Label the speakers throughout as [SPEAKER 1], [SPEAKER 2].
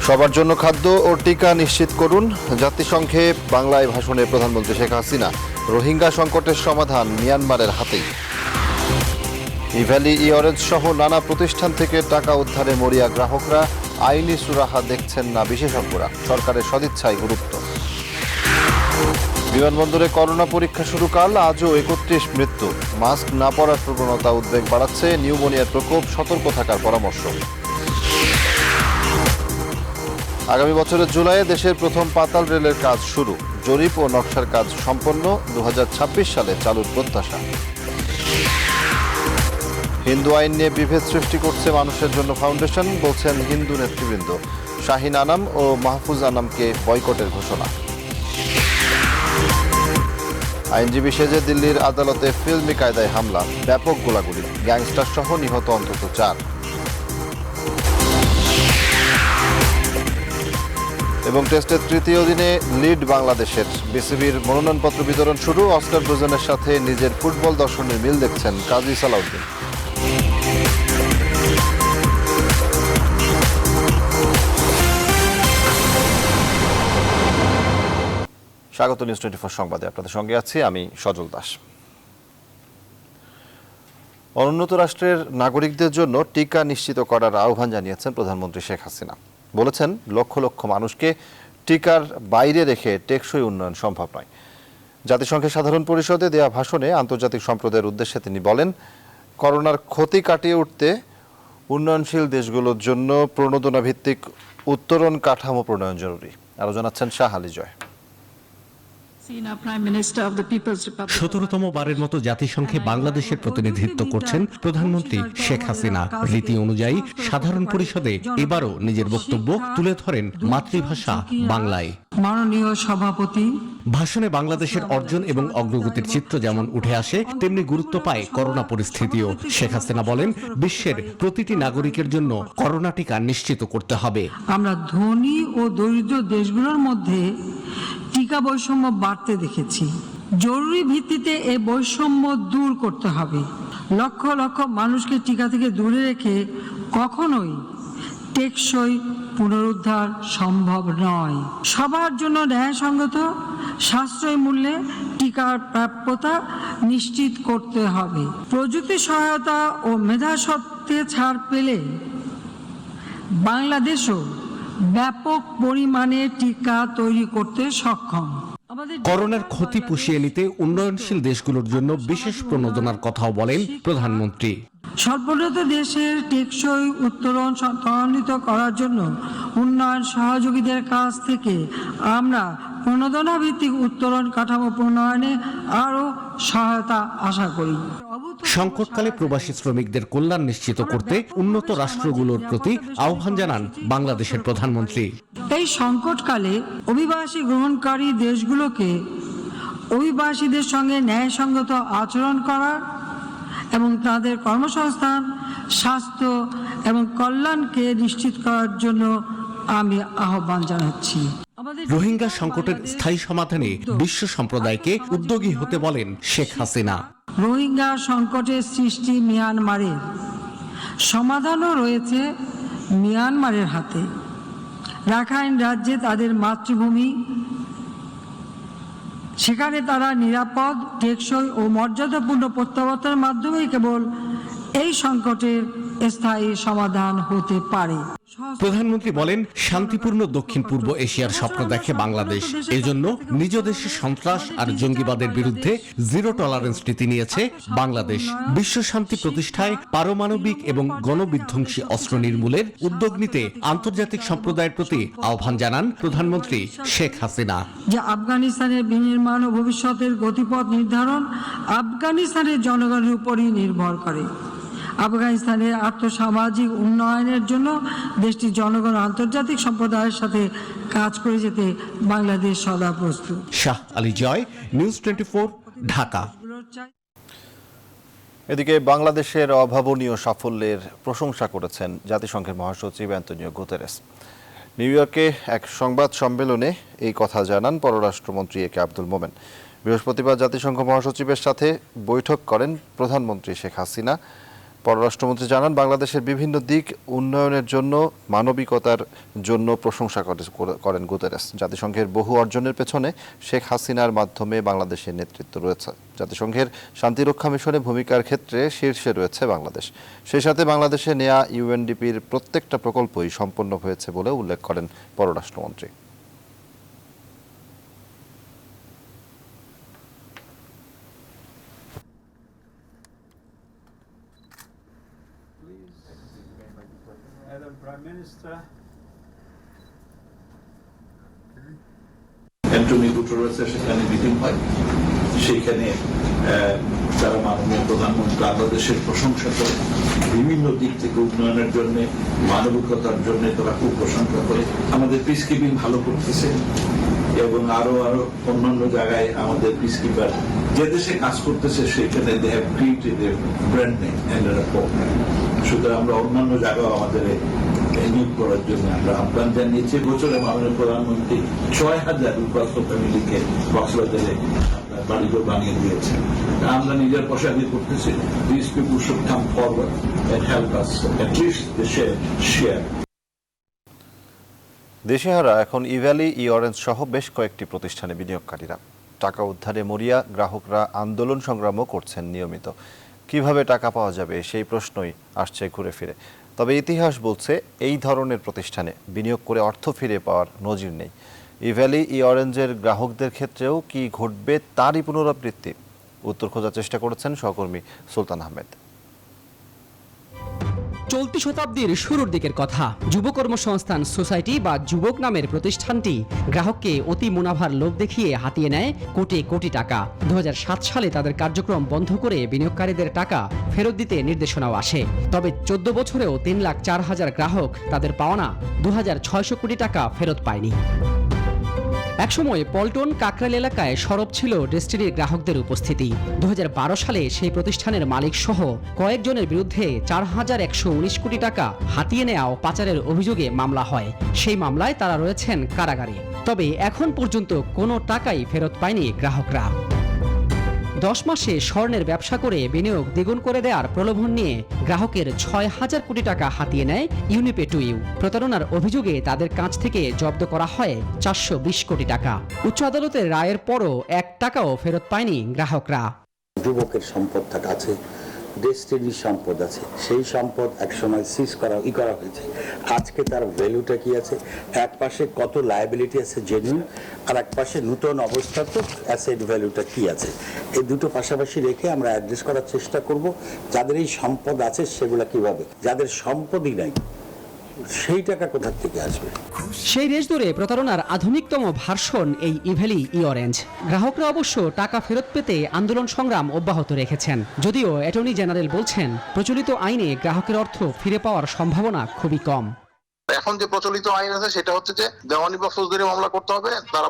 [SPEAKER 1] সবার জন্য খাদ্য ও টিকা নিশ্চিত করুন। জাতিসংঘে বাংলায় ভাষণে প্রধানমন্ত্রী শেখ হাসিনা। রোহিঙ্গা সংকটের সমাধান মিয়ানমারের হাতেই। ইভ্যালি অরেঞ্জ সহ নানা প্রতিষ্ঠান থেকে টাকা উদ্ধারে মরিয়া গ্রাহকরা। আইনি সুরাহা দেখছেন না বিশেষজ্ঞরা। সরকারের সদিচ্ছায় গুরুত্ব। বিমানবন্দরে করোনা পরীক্ষা শুরু কাল, আজও 31 মৃত্যু। মাস্ক না পরার প্রবণতা উদ্বেগ বাড়াচ্ছে। নিউমোনিয়ার প্রকোপ, সতর্ক থাকার পরামর্শ। আগামী বছরের জুলাইয়ে দেশের প্রথম পাতাল রেলের কাজ শুরু। জরিপ ও নকশার কাজ সম্পন্ন। 2026 সালে চালুর প্রত্যাশা। হিন্দু আইন নিয়ে বিভেদ সৃষ্টি করছে মানুষের জন্য ফাউন্ডেশন, বলছেন হিন্দু নেতৃবৃন্দ। শাহিন আনাম ও মাহফুজ আনামকে বয়কটের ঘোষণা। আইনজীবী সেজে দিল্লির আদালতে ফিল্মি কায়দায় হামলা, ব্যাপক গোলাগুলি, গ্যাংস্টার সহ নিহত অন্তত 4। এবং টেস্টের তৃতীয় দিনে লিড বাংলাদেশের। বিসিবির মনোনয়নপত্র বিতরণ শুরু। অস্কার ব্রুজেনের সাথে নিজের ফুটবল দর্শনের মিল দেখছেন কাজী সালাউদ্দিন। স্বাগত নিউজ 24 সংবাদে, আপনাদের সঙ্গে আছি আমি সজল দাস। অনুন্নত রাষ্ট্রের নাগরিকদের জন্য টিকা নিশ্চিত করার আহ্বান জানিয়েছেন প্রধানমন্ত্রী শেখ হাসিনা। বলেছেন, লক্ষ লক্ষ মানুষকে টিকার বাইরে রেখে টেকসই উন্নয়ন সম্ভব নয়। জাতিসংঘের সাধারণ পরিষদে দেয়া ভাষণে আন্তর্জাতিক সম্প্রদায়ের উদ্দেশ্যে তিনি বলেন, করোনার ক্ষতি কাটিয়ে উঠতে উন্নয়নশীল দেশগুলোর জন্য প্রণোদনা ভিত্তিক উত্তরণ কাঠামো প্রণয়ন জরুরি। আরও জানাচ্ছেন শাহ আলী জয়।
[SPEAKER 2] 17তম বারের মতো জাতিসংঘে বাংলাদেশের প্রতিনিধিত্ব করছেন প্রধানমন্ত্রী শেখ হাসিনা। রীতি অনুযায়ী সাধারণ পরিষদে এবারও নিজের বক্তব্য তুলে ধরেন মাতৃভাষা বাংলায়।
[SPEAKER 3] মাননীয় সভাপতি,
[SPEAKER 2] ভাষণে বাংলাদেশের অর্জন এবং অগ্রগতির চিত্র যেমন উঠে আসে, তেমনি গুরুত্ব পায় করোনা পরিস্থিতিও। শেখ হাসিনা বলেন, বিশ্বের প্রতিটি নাগরিকের জন্য করোনা টিকা নিশ্চিত করতে হবে।
[SPEAKER 3] আমরা ধনী ও দরিদ্র দেশগুলোর মধ্যে টিকা বৈষম্য বাড়তে দেখেছি। জরুরি ভিত্তিতে এই বৈষম্য দূর করতে হবে। লক্ষ লক্ষ মানুষকে টিকা থেকে দূরে রেখে কখনোই টেকসই পুনরুদ্ধার সম্ভব নয়। সবার জন্য ন্যায়সঙ্গত সাশ্রয়ী মূল্যে টিকার প্রাপ্যতা নিশ্চিত করতে হবে। প্রযুক্তি সহায়তা ও মেধাস্বত্বে ছাড় পেলে বাংলাদেশও ব্যাপক পরিমাণে টিকা তৈরি করতে সক্ষম।
[SPEAKER 2] করোনার ক্ষতি পুষিয়ে নিতে উন্নয়নশীল দেশগুলোর জন্য বিশেষ প্রণোদনার কথাও বলেন প্রধানমন্ত্রী।
[SPEAKER 3] সর্বোন্নত দেশের টেকসই উত্তরণ ত্বরান্বিত করার জন্য উন্নয়ন সহযোগীদের কাছ থেকে আমরা প্রণোদনা ভিত্তিক উত্তরণ কাঠামো প্রণয়নে আরও সহায়তা আশা করি।
[SPEAKER 2] সংকটকালে প্রবাসী শ্রমিকদের কল্যাণ নিশ্চিত করতে উন্নত রাষ্ট্রগুলোর প্রতি আহ্বান জানান বাংলাদেশের প্রধানমন্ত্রী।
[SPEAKER 3] এই সংকটকালে অভিবাসী গ্রহণকারী দেশগুলোকে অভিবাসীদের সঙ্গে ন্যায়সঙ্গত আচরণ করার এবং তাদের কর্মসংস্থান, স্বাস্থ্য এবং কল্যাণকে নিশ্চিত করার জন্য আমি আহ্বান জানাচ্ছি।
[SPEAKER 2] রোহিঙ্গা সংকটের স্থায়ী সমাধানে বিশ্ব সম্প্রদায়কে উদ্যোগী হতে বলেন শেখ হাসিনা।
[SPEAKER 3] রোহিঙ্গা সংকটের সৃষ্টি মিয়ানমারের, সমাধানও রয়েছে মিয়ানমারের হাতে। রাখাইন রাজ্যে তাদের মাতৃভূমি, সেখানে তারা নিরাপদ, টেকসই ও মর্যাদাপূর্ণ প্রত্যাবর্তনের মাধ্যমেই কেবল এই সংকটের স্থায়ী সমাধান হতে পারে।
[SPEAKER 2] প্রধানমন্ত্রী বলেন, শান্তিপূর্ণ দক্ষিণ পূর্ব এশিয়ার স্বপ্ন দেখে বাংলাদেশ। এজন্য নিজ দেশে সন্ত্রাস আর জঙ্গিবাদের বিরুদ্ধে জিরো টলারেন্স নীতি নিয়েছে বাংলাদেশ। বিশ্ব শান্তি প্রতিষ্ঠায় পারমাণবিক এবং গণবিধ্বংসী অস্ত্র নির্মূলের উদ্যোগ নিতে আন্তর্জাতিক সম্প্রদায়ের প্রতি আহ্বান জানান প্রধানমন্ত্রী শেখ হাসিনা।
[SPEAKER 3] যে আফগানিস্তানের বিনির্মাণ ও ভবিষ্যতের গতিপথ নির্ধারণ আফগানিস্তানের জনগণের উপরই নির্ভর করে। আফগানিস্তানের আর্থসামাজিক উন্নয়নের জন্য দেশটির জনগণ আন্তর্জাতিক সম্প্রদায়ের সাথে কাজ করে যেতে বাংলাদেশ সদা প্রস্তুত।
[SPEAKER 2] শাহ আলী জয়, নিউজ 24, ঢাকা।
[SPEAKER 1] এদিকে বাংলাদেশের অভাবনীয় সাফল্যের প্রশংসা করেছেন জাতিসংঘের মহাসচিব অ্যান্তোনিও গুতেরেস। নিউ ইয়র্কে এক সংবাদ সম্মেলনে এই কথা জানান পররাষ্ট্রমন্ত্রী এ কে আব্দুল মোমেন। বৃহস্পতিবার জাতিসংঘ মহাসচিবের সাথে বৈঠক করেন প্রধানমন্ত্রী শেখ হাসিনা। পররাষ্ট্রমন্ত্রী জানান, বাংলাদেশের বিভিন্ন দিক উন্নয়নের জন্য মানবিকতার জন্য প্রশংসা করেন গুতেরেস। জাতিসংঘের বহু অর্জনের পেছনে শেখ হাসিনার মাধ্যমে বাংলাদেশের নেতৃত্ব রয়েছে। জাতিসংঘের শান্তিরক্ষা মিশনে ভূমিকার ক্ষেত্রে শীর্ষে রয়েছে বাংলাদেশ। সেই সাথে বাংলাদেশে নেয়া ইউএনডিপির প্রত্যেকটা প্রকল্পই সম্পন্ন হয়েছে বলে উল্লেখ করেন পররাষ্ট্রমন্ত্রী।
[SPEAKER 4] অ্যান্টনি গুটেরেসের সেখানে মিটিং হয়, সেইখানে তারা মাননীয় প্রধানমন্ত্রী বাংলাদেশের প্রশংসা করে, বিভিন্ন দিক থেকে উন্নয়নের জন্য, মানবিকতার জন্য তারা খুব প্রশংসা করে। আমাদের পিস কিপিং ভালো করতেছে এবং আরো অন্যান্য জায়গায় আমাদের পিস কিপার যে দেশে কাজ করতেছে সেখানে they have created a brand name and a repute. সুতরাং আমরা অন্যান্য জায়গাও আমাদের নিয়োগ করার জন্য আমরা আহ্বান জানিয়েছি। বছরে মাননীয় প্রধানমন্ত্রী ৬,০০০ উপাস্ত ফ্যামিলিকে কক্সবাজারে বাড়িঘর বানিয়ে দিয়েছেন। আমরা নিজের পয়সা দিয়ে করতেছি। This people should come forward and help us at least they share.
[SPEAKER 1] দেশেহারা এখন ইভ্যালি, ই-অরেঞ্জ সহ বেশ কয়েকটি প্রতিষ্ঠানে বিনিয়োগকারীরা। টাকা উদ্ধারে মরিয়া, গ্রাহকরা আন্দোলন সংগ্রামও করছেন নিয়মিত। কিভাবে টাকা পাওয়া যাবে সেই প্রশ্নই আসছে ঘুরে ফিরে। তবে ইতিহাস বলছে, এই ধরনের প্রতিষ্ঠানে বিনিয়োগ করে অর্থ ফিরে পাওয়ার নজির নেই। ইভ্যালি, ই-অরেঞ্জের গ্রাহকদের ক্ষেত্রেও কি ঘটবে তারই পুনরাবৃত্তি? উত্তর খোঁজার চেষ্টা করেছেন সহকর্মী সুলতান আহমেদ।
[SPEAKER 5] চলতি শতাব্দীর শুরুর দিকের কথা। যুব কর্মসংস্থান সোসাইটি বা যুবক নামের প্রতিষ্ঠানটি গ্রাহককে অতি মুনাফার লোভ দেখিয়ে হাতিয়ে নেয় কোটি কোটি টাকা। 2007 সালে তাদের কার্যক্রম বন্ধ করে বিনিয়োগকারীদের টাকা ফেরত দিতে নির্দেশনাও আসে। তবে 14 বছরেও 3,04,000 গ্রাহক তাদের পাওনা 2,600 কোটি টাকা ফেরত পায়নি। একসময় পল্টন কাকরাইল এলাকায় সরব ছিল ডেস্টিনির গ্রাহকদের উপস্থিতি। 2012 সালে সেই প্রতিষ্ঠানের মালিক সহ কয়েকজনের বিরুদ্ধে 4,119 কোটি টাকা হাতিয়ে নেওয়া ও পাচারের অভিযোগে মামলা হয়। সেই মামলায় তারা রয়েছেন কারাগারে। তবে এখন পর্যন্ত কোনো টাকাই ফেরত পায়নি গ্রাহকরা। 10 মাসে স্বর্ণের ব্যবসা করে বিনিয়োগ দ্বিগুণ করে দেওয়ার প্রলোভন নিয়ে গ্রাহকের 6,000 কোটি টাকা হাতিয়ে নেয় ইউনিপে টু ইউ। প্রতারণার অভিযোগে তাদের কাছ থেকে জব্দ করা হয় 420 কোটি টাকা। উচ্চ আদালতের রায়ের পরও 1 টাকাও ফেরত পায়নি গ্রাহকরা।
[SPEAKER 6] যুবকের সম্পদ আছে, ডেস্টিনির সম্পদ আছে, সেই সম্পদ একসময় সিজ করা হয়েছে। আজকে তার ভ্যালুটা কি আছে? এক পাশে কত লায়াবিলিটি আছে জেনুইন, আর এক পাশে নতুন অবস্থাত অ্যাসেট ভ্যালুটা কি আছে। এই দুটো পাশাপাশি রেখে আমরা অ্যাড্রেস করার চেষ্টা করব যাদের এই সম্পদ আছে সেগুলো কিভাবে, যাদের সম্পদই নাই সেই টাকা কোথা থেকে আসবে।
[SPEAKER 5] সেই রেশ ধরে প্রতারণার আধুনিকতম ভার্সন এই ইভ্যালি, ই-অরেঞ্জ। গ্রাহকরা অবশ্য টাকা ফেরত পেতে আন্দোলন সংগ্রাম অব্যাহত রেখেছেন। যদিও অ্যাটর্নি জেনারেল বলছেন, প্রচলিত আইনে গ্রাহকের অর্থ ফিরে পাওয়ার সম্ভাবনা খুবই কম।
[SPEAKER 7] এখন যে প্রচলিত আইন আছে সেটা হচ্ছে যে দেওয়ানি বা ফৌজদারি মামলা করতে হবে। তারা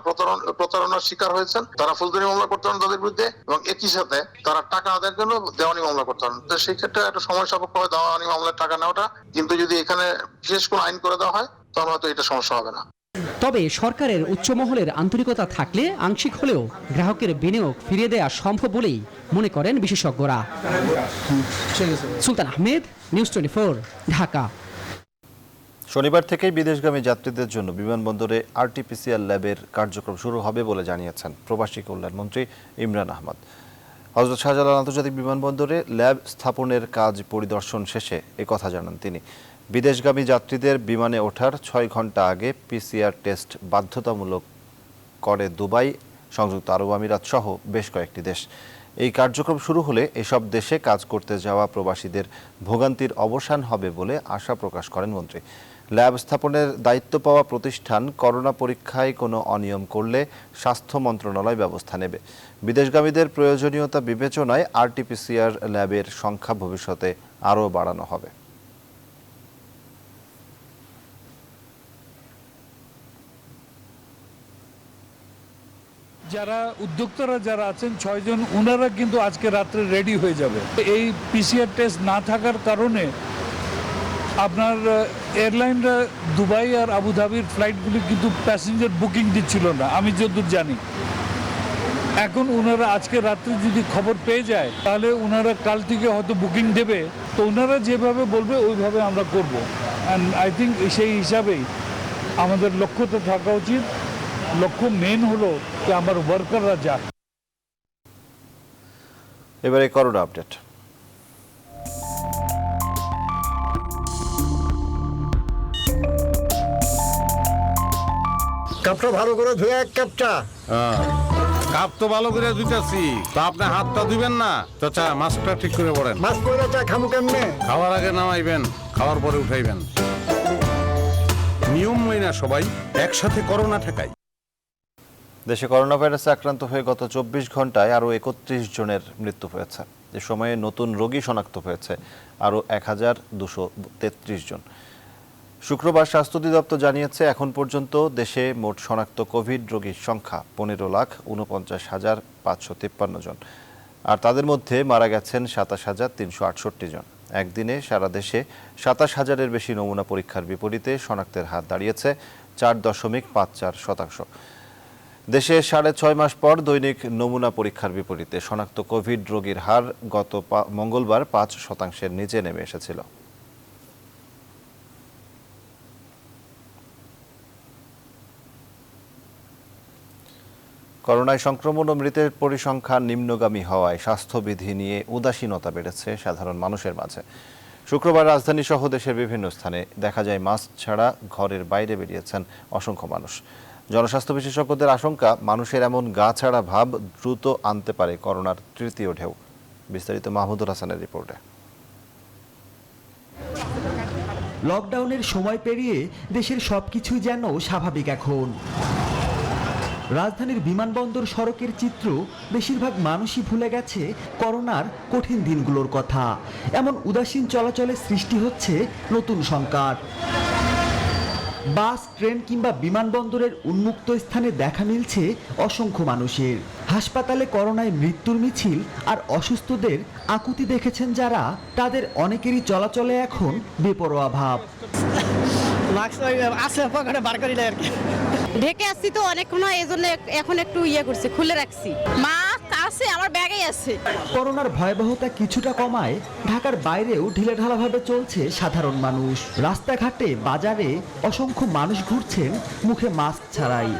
[SPEAKER 7] প্রতারণার শিকার হয়েছেন, তারা ফৌজদারি মামলা করতে হবে তাদের বিরুদ্ধে, এবং একই সাথে তারা টাকা আদায়ের জন্য দেওয়ানি মামলা করতে হবে। তো সেই ক্ষেত্রে একটা সময় সাপেক্ষ হয় দেওয়ানি মামলার টাকা নেওয়াটা, কিন্তু যদি এখানে বিশেষ কোনো আইন করে দেওয়া হয় তাহলে হয়তো এটা সমস্যা হবে না।
[SPEAKER 5] তবে সরকারের উচ্চ মহলের আন্তরিকতা থাকলে আংশিক হলেও গ্রাহকের বিনিয়োগ ফিরিয়ে দেওয়া সম্ভব বলেই মনে করেন বিশেষজ্ঞরা। সুলতান আহমেদ, নিউজ 24, ঢাকা।
[SPEAKER 1] শনিবার থেকেই বিদেশগামী যাত্রীদের জন্য বিমানবন্দরে আরটিপিসিআর ল্যাবের কার্যক্রম শুরু হবে বলে জানিয়েছেন প্রবাসী কল্যাণমন্ত্রী ইমরান আহমদ। হযরত শাহজালাল আন্তর্জাতিক বিমানবন্দরে ল্যাব স্থাপনের কাজ পরিদর্শন শেষে একথা জানান তিনি। বিদেশগামী যাত্রীদের বিমানে ওঠার 6 ঘন্টা আগে পিসিআর টেস্ট বাধ্যতামূলক করে দুবাই, সংযুক্ত আরব আমিরাত সহ বেশ কয়েকটি দেশ। এই কার্যক্রম শুরু হলে এসব দেশে কাজ করতে যাওয়া প্রবাসীদের ভোগান্তির অবসান হবে বলে আশা প্রকাশ করেন মন্ত্রী। ল্যাব স্থাপনের দায়িত্ব পাওয়া প্রতিষ্ঠান করোনা পরীক্ষায় কোনো অনিয়ম করলে স্বাস্থ্য মন্ত্রণালয় ব্যবস্থা নেবে। বিদেশগামীদের প্রয়োজনীয়তা বিবেচনায় আরটিপিসিআর ল্যাবের সংখ্যা ভবিষ্যতে আরও বাড়ানো হবে।
[SPEAKER 8] যারা উদ্যোক্তারা যারা আছেন 6 জন, ওনারা কিন্তু আজকে রাত্রে রেডি হয়ে যাবে। এই পিসিআর টেস্ট না থাকার কারণে আপনার এয়ারলাইনরা দুবাই আর আবুধাবির ফ্লাইটগুলি কিন্তু প্যাসেঞ্জার বুকিং দিচ্ছিল না, আমি যতদূর জানি। এখন ওনারা আজকে রাত্রে যদি খবর পেয়ে যায় তাহলে ওনারা কাল থেকে হয়তো বুকিং দেবে। তো ওনারা যেভাবে বলবে ওইভাবে আমরা করব। অ্যান্ড আই থিঙ্ক সেই হিসাবেই আমাদের লক্ষ্যতে থাকা উচিত। লক্ষ্য মেন হলো যে আমার ওয়ার্কাররা যাক।
[SPEAKER 1] এবারে করোনা আপডেট।
[SPEAKER 9] কাপটা ভালো করে ধুয়ে এক কাপটা।
[SPEAKER 10] কাপ তো ভালো করে ধুইতেছি, তা আপনি হাতটা দিবেন না? চাচা মাস্কটা ঠিক করে পড়েন।
[SPEAKER 9] মাছ পয়লা চা খামু কেমনে?
[SPEAKER 10] খাওয়ার আগে নামাইবেন, খাওয়ার পরে উঠাইবেন। নিয়ম মেনে সবাই একসাথে করোনা ঠেকাই।
[SPEAKER 1] দেশে করোনা ভাইরাসে আক্রান্ত হয়ে গত 24 ঘন্টায় আরও 31 জনের মৃত্যু হয়েছে। এ সময়ে নতুন রোগী শনাক্ত হয়েছে আরও 1233 জন। শুক্রবার স্বাস্থ্য অধিদপ্তর জানিয়েছে এখন পর্যন্ত দেশে মোট শনাক্ত কোভিড রোগীর সংখ্যা 15,49,553 জন, আর তাদের মধ্যে মারা গেছেন 27,368 জন। একদিনে সারা দেশে 27,000-এর বেশি নমুনা পরীক্ষার বিপরীতে শনাক্তের হার দাঁড়িয়েছে 4.54%। দেশে 6.5 মাস পর দৈনিক নমুনা পরীক্ষার বিপরীতে শনাক্ত কোভিড রোগীর হার গত মঙ্গলবার 5%-এর নিচে নেমে এসেছিল। করোনায় সংক্রমণ ও মৃতের পরিসংখ্যান নিম্নগামী হওয়ায় স্বাস্থ্যবিধি নিয়ে উদাসীনতা বেড়েছে সাধারণ মানুষের মাঝে। শুক্রবার রাজধানী সহ দেশের বিভিন্ন স্থানে দেখা যায় মাস্ক ছাড়া ঘরের বাইরে বেরিয়েছেন অসংখ্য মানুষ। জনস্বাস্থ্য বিশেষজ্ঞদের আশঙ্কা, মানুষের এমন গা ছাড়া ভাব দ্রুত আনতে পারে করোনার তৃতীয় ঢেউ। বিস্তারিত মাহমুদুল হাসানের রিপোর্টে।
[SPEAKER 11] লকডাউনের সময় পেরিয়ে দেশের সবকিছুই যেন স্বাভাবিক এখন। রাজধানীর বিমানবন্দর সড়কের চিত্র বেশিরভাগ মানুষই ভুলে গেছে করোনার কঠিন দিনগুলোর কথা। এমন উদাসীন চলাচলে সৃষ্টি হচ্ছে নতুন সংকট। বাস, ট্রেন কিংবা বিমানবন্দরের উন্মুক্ত স্থানে দেখা মিলছে অসংখ্য মানুষের। হাসপাতালে করোনায় মৃত্যুর মিছিল আর অসুস্থদের আকুতি দেখেছেন যারা, তাদের অনেকেরই চলাচলে এখন বেপরোয়া ভাব।
[SPEAKER 12] ঢেকে আসছি তো অনেকক্ষণ, এই জন্য এখন একটু করছে, খুলে রাখছি। মাস্ক আছে আমার ব্যাগেই আছে।
[SPEAKER 11] করোনার ভয়াবহতা কিছুটা কমায় ঢাকার বাইরেও ঢিলেঢালাভাবে চলছে সাধারণ মানুষ। রাস্তাঘাটে, বাজারে অসংখ্য মানুষ ঘুরছেন মুখে মাস্ক ছাড়াই।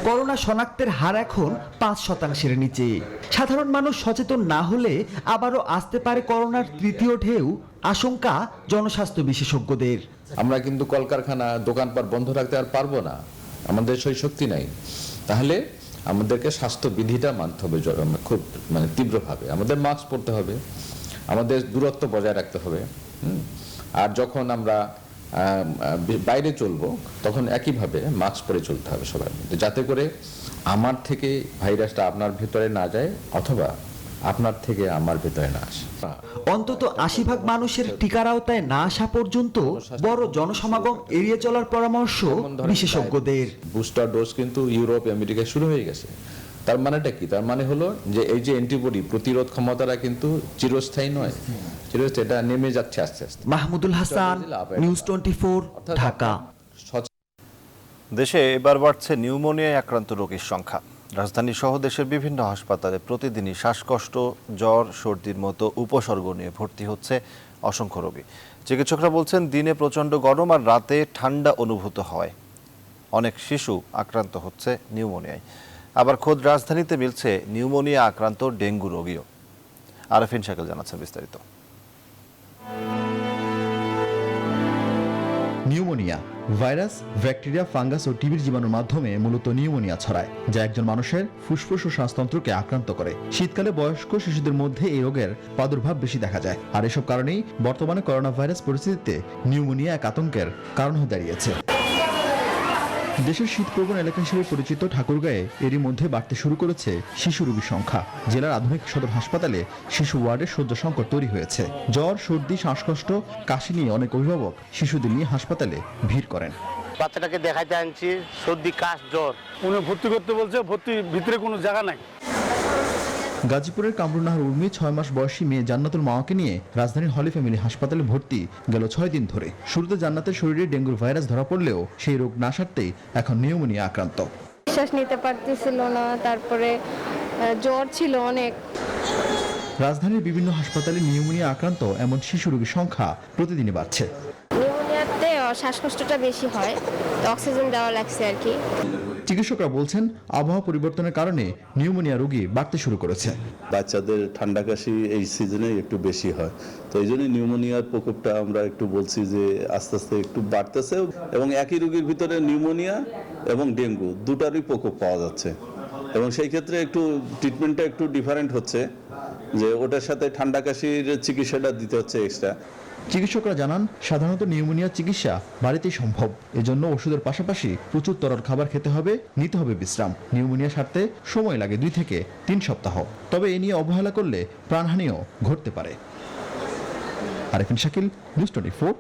[SPEAKER 11] করোনা শনাক্তের হার এখন 5%-এর নিচে। সাধারণ মানুষ সচেতন না হলে আবারও আসতে পারে করোনার তৃতীয় ঢেউ, আশঙ্কা জনস্বাস্থ্য বিশেষজ্ঞদের।
[SPEAKER 13] আমরা কিন্তু কলকারখানা, দোকানপাট বন্ধ রাখতে আর পারবো না, আমাদের সেই শক্তি নাই। তাহলে আমাদেরকে স্বাস্থ্যবিধিটা মানতে হবে খুব তীব্রভাবে। আমাদের মাস্ক পরতে হবে, আমাদের দূরত্ব বজায় রাখতে হবে। আর যখন আমরা বাইরে চলবো তখন একইভাবে মাস্ক পরে চলতে হবে সবার মধ্যে, যাতে করে আমার থেকে ভাইরাসটা আপনার ভেতরে না যায় অথবা আপনার থেকে আমার ভেতরে না আসে।
[SPEAKER 11] অন্তত 80% মানুষের টিকার আওতায় না আসা পর্যন্ত বড় জনসমাগম এড়িয়ে চলার পরামর্শ বিশেষজ্ঞদের।
[SPEAKER 13] বুস্টার ডোজ কিন্তু ইউরোপ, আমেরিকায় শুরু হয়ে গেছে। তার মানেটা কি? তার মানে হলো যে এই যে অ্যান্টিবডি প্রতিরোধ ক্ষমতাটা কিন্তু চিরস্থায়ী নয়, এটা নেমে যাচ্ছে আস্তে আস্তে।
[SPEAKER 11] মাহমুদুল হাসান, নিউজ 24, ঢাকা।
[SPEAKER 1] দেশে এবার বাড়ছে নিউমোনিয়ায় আক্রান্ত রোগীর সংখ্যা। রাজধানী সহ দেশের বিভিন্ন হাসপাতালে প্রতিদিনই শ্বাসকষ্ট, জ্বর, সর্দির মতো উপসর্গ নিয়ে ভর্তি হচ্ছে অসংখ্য রোগী। চিকিৎসকরা বলছেন, দিনে প্রচণ্ড গরম আর রাতে ঠান্ডা অনুভূত হয় অনেক শিশু আক্রান্ত হচ্ছে নিউমোনিয়ায়। আবার খোদ রাজধানীতে মিলছে নিউমোনিয়া আক্রান্ত ডেঙ্গু রোগীও। আরফিন শাকিল জানাচ্ছেন বিস্তারিত।
[SPEAKER 14] নিউমোনিয়া ভাইরাস, ব্যাকটেরিয়া, ফাঙ্গাস ও টিবির জীবাণুর মাধ্যমে মূলত নিউমোনিয়া ছড়ায়, যা একজন মানুষের ফুসফুস ও শ্বাসতন্ত্রকে আক্রান্ত করে। শীতকালে বয়স্ক শিশুদের মধ্যে এই রোগের প্রাদুর্ভাব বেশি দেখা যায়। আর এসব কারণেই বর্তমানে করোনা ভাইরাস পরিস্থিতিতে নিউমোনিয়া এক আতঙ্কের কারণ হয়ে দাঁড়িয়েছে। দেশের শীতপ্রবণ এলাকা হিসেবে পরিচিত ঠাকুরগাঁয়ে এরই মধ্যে বাড়তে শুরু করেছে শিশু রোগীর সংখ্যা। জেলার আধুনিক সদর হাসপাতালে শিশু ওয়ার্ডে শয্যা সংকট তৈরি হয়েছে। জ্বর, সর্দি, শ্বাসকষ্ট, কাশি নিয়ে অনেক অভিভাবক শিশুদের নিয়ে হাসপাতালে ভিড় করেন।
[SPEAKER 9] বাচ্চাটাকে দেখাইতে আনছি, সর্দি, কাশ, জ্বর, উনি ভর্তি করতে বলছে, ভর্তির ভিতরে কোনো জায়গা নাই।
[SPEAKER 14] গাজীপুরের কামরুন্নাহার উর্মি 6 মাস বয়সী মেয়ে জান্নাতুল মাওয়াকে নিয়ে রাজধানীর হলি ফ্যামিলি হাসপাতালে ভর্তি গেল 6 দিন ধরে। শুরুতে জান্নাতের শরীরে ডেঙ্গুর ভাইরাস ধরা পড়লেও সেই রোগ না সারতেই এখন নিউমোনিয়া আক্রান্ত।
[SPEAKER 12] শ্বাস নিতে পারতেছিল না, তারপরে জ্বর ছিল অনেক।
[SPEAKER 14] রাজধানীর বিভিন্ন হাসপাতালে নিউমোনিয়া আক্রান্ত এমন শিশু রোগীর সংখ্যা প্রতিদিনই বাড়ছে।
[SPEAKER 12] নিউমোনিয়াতে শ্বাসকষ্টটা বেশি হয়, অক্সিজেন দেওয়া লাগছে আর কি।
[SPEAKER 14] চিকিৎসকরা বলছেন আবহাওয়া পরিবর্তনের কারণে নিউমোনিয়া রোগী বাড়তে শুরু করেছে।
[SPEAKER 15] বাচ্চাদের ঠান্ডা কাশি এই সিজনে একটু বেশি হয়, তো এই জন্য নিউমোনিয়ার প্রকোপটা আমরা একটু বলছি যে আস্তে আস্তে একটু বাড়তেছে, এবং একই রোগীর ভিতরে নিউমোনিয়া এবং ডেঙ্গু দুটারই প্রকোপ পাওয়া যাচ্ছে, এবং সেই ক্ষেত্রে একটু ট্রিটমেন্টটা একটু ডিফারেন্ট হচ্ছে, যে ওটার সাথে ঠান্ডা কাশির চিকিৎসাটা দিতে হচ্ছে এক্সট্রা।
[SPEAKER 14] চিকিৎসকরা জানান সাধারণত নিউমোনিয়ার চিকিৎসা বাড়িতেই সম্ভব, এজন্য ওষুধের পাশাপাশি প্রচুর তরল খাবার খেতে হবে, নিতে হবে বিশ্রাম। নিউমোনিয়া সারতে সময় লাগে 2 থেকে 3 সপ্তাহ, তবে এ নিয়ে অবহেলা করলে প্রাণহানিও ঘটতে পারে। আরেফিন শাকিল, নিউজ 24,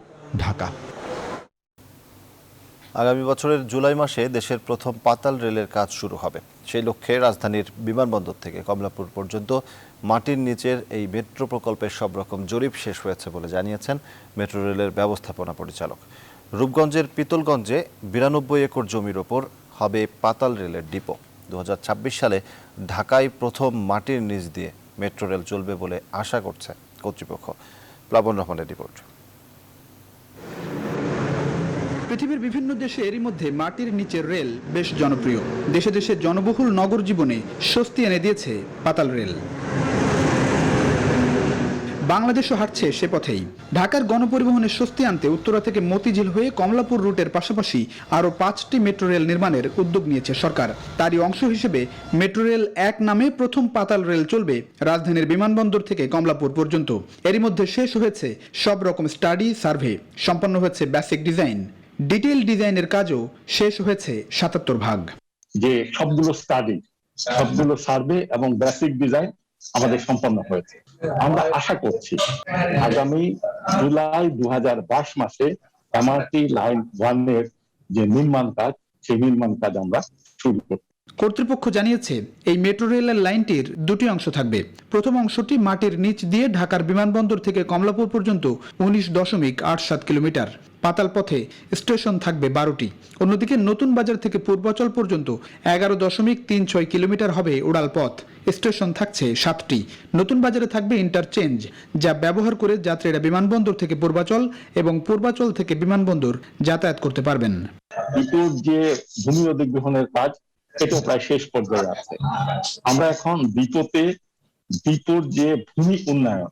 [SPEAKER 14] ঢাকা।
[SPEAKER 1] আগামী বছরের জুলাই মাসে দেশের প্রথম পাতাল রেলের কাজ শুরু হবে। সেই লক্ষ্যে রাজধানীর বিমানবন্দর থেকে কমলাপুর পর্যন্ত মাটির নিচের এই মেট্রো প্রকল্পের সব রকম জরিপ শেষ হয়েছে বলে জানিয়েছেন মেট্রো রেলের ব্যবস্থাপনা পরিচালক। রূপগঞ্জের পিতলগঞ্জে 92 একর জমির ওপর হবে পাতাল রেলের ডিপো। 2026 সালে ঢাকায় প্রথম মাটির নিচ দিয়ে মেট্রো রেল চলবে বলে আশা করছে কর্তৃপক্ষ। প্লাবন রহমানের রিপোর্ট।
[SPEAKER 16] পৃথিবীর বিভিন্ন দেশে এরই মধ্যে মাটির নিচের রেল বেশ জনপ্রিয়। দেশে দেশে জনবহুল নগর জীবনে স্বস্তি এনে দিয়েছে পাতাল রেল। বাংলাদেশও হাঁটছে সে পথেই। ঢাকার গণপরিবহনের স্বস্তি আনতে উত্তরা থেকে মতিঝিল হয়ে কমলাপুর রুটের পাশাপাশি আরও 5টি মেট্রো রেল নির্মাণের উদ্যোগ নিয়েছে সরকার। তারই অংশ হিসেবে মেট্রো রেল 1 নামে প্রথম পাতাল রেল চলবে রাজধানীর বিমানবন্দর থেকে কমলাপুর পর্যন্ত। এরই মধ্যে শেষ হয়েছে সব রকম স্টাডি সার্ভে, সম্পন্ন হয়েছে বেসিক ডিজাইন, ডিটেইল ডিজাইনের কাজও শেষ হয়েছে 77 ভাগ।
[SPEAKER 17] যে সবগুলো স্টাডি, সবগুলো সার্ভে এবং বেসিক ডিজাইন আমাদের সম্পন্ন হয়েছে। আমরা আশা করছি আগামী জুলাই 2022 মাসে এমআরটি লাইন 1 এর যে নির্মাণ কাজ, সেই নির্মাণ কাজ আমরা শুরু করব।
[SPEAKER 16] কর্তৃপক্ষ জানিয়েছে এই মেট্রো রেলের লাইনটির 2টি অংশ থাকবে। প্রথম অংশটি মাটির নিচ দিয়ে ঢাকার বিমানবন্দর থেকে কমলাপুর পর্যন্ত 19.87 কিলোমিটার। পাতাল পথে স্টেশন থাকবে 12টি। অন্যদিকে নতুন বাজার থেকে পূর্বাচল পর্যন্ত 11.36 কিলোমিটার হবে উড়াল পথ। স্টেশন থাকছে 7টি। নতুন বাজারে থাকবে ইন্টারচেঞ্জ, যা ব্যবহার করে যাত্রীরা বিমানবন্দর থেকে পূর্বাচল এবং পূর্বাচল থেকে বিমানবন্দর যাতায়াত করতে পারবেন।
[SPEAKER 17] দ্বিতীয় যে ভূমি অধিগ্রহণের কাজ, এটা প্রায় শেষ পর্যায়ে আছে। আমরা এখন দ্বিতীয় যে ভূমি উন্নয়ন,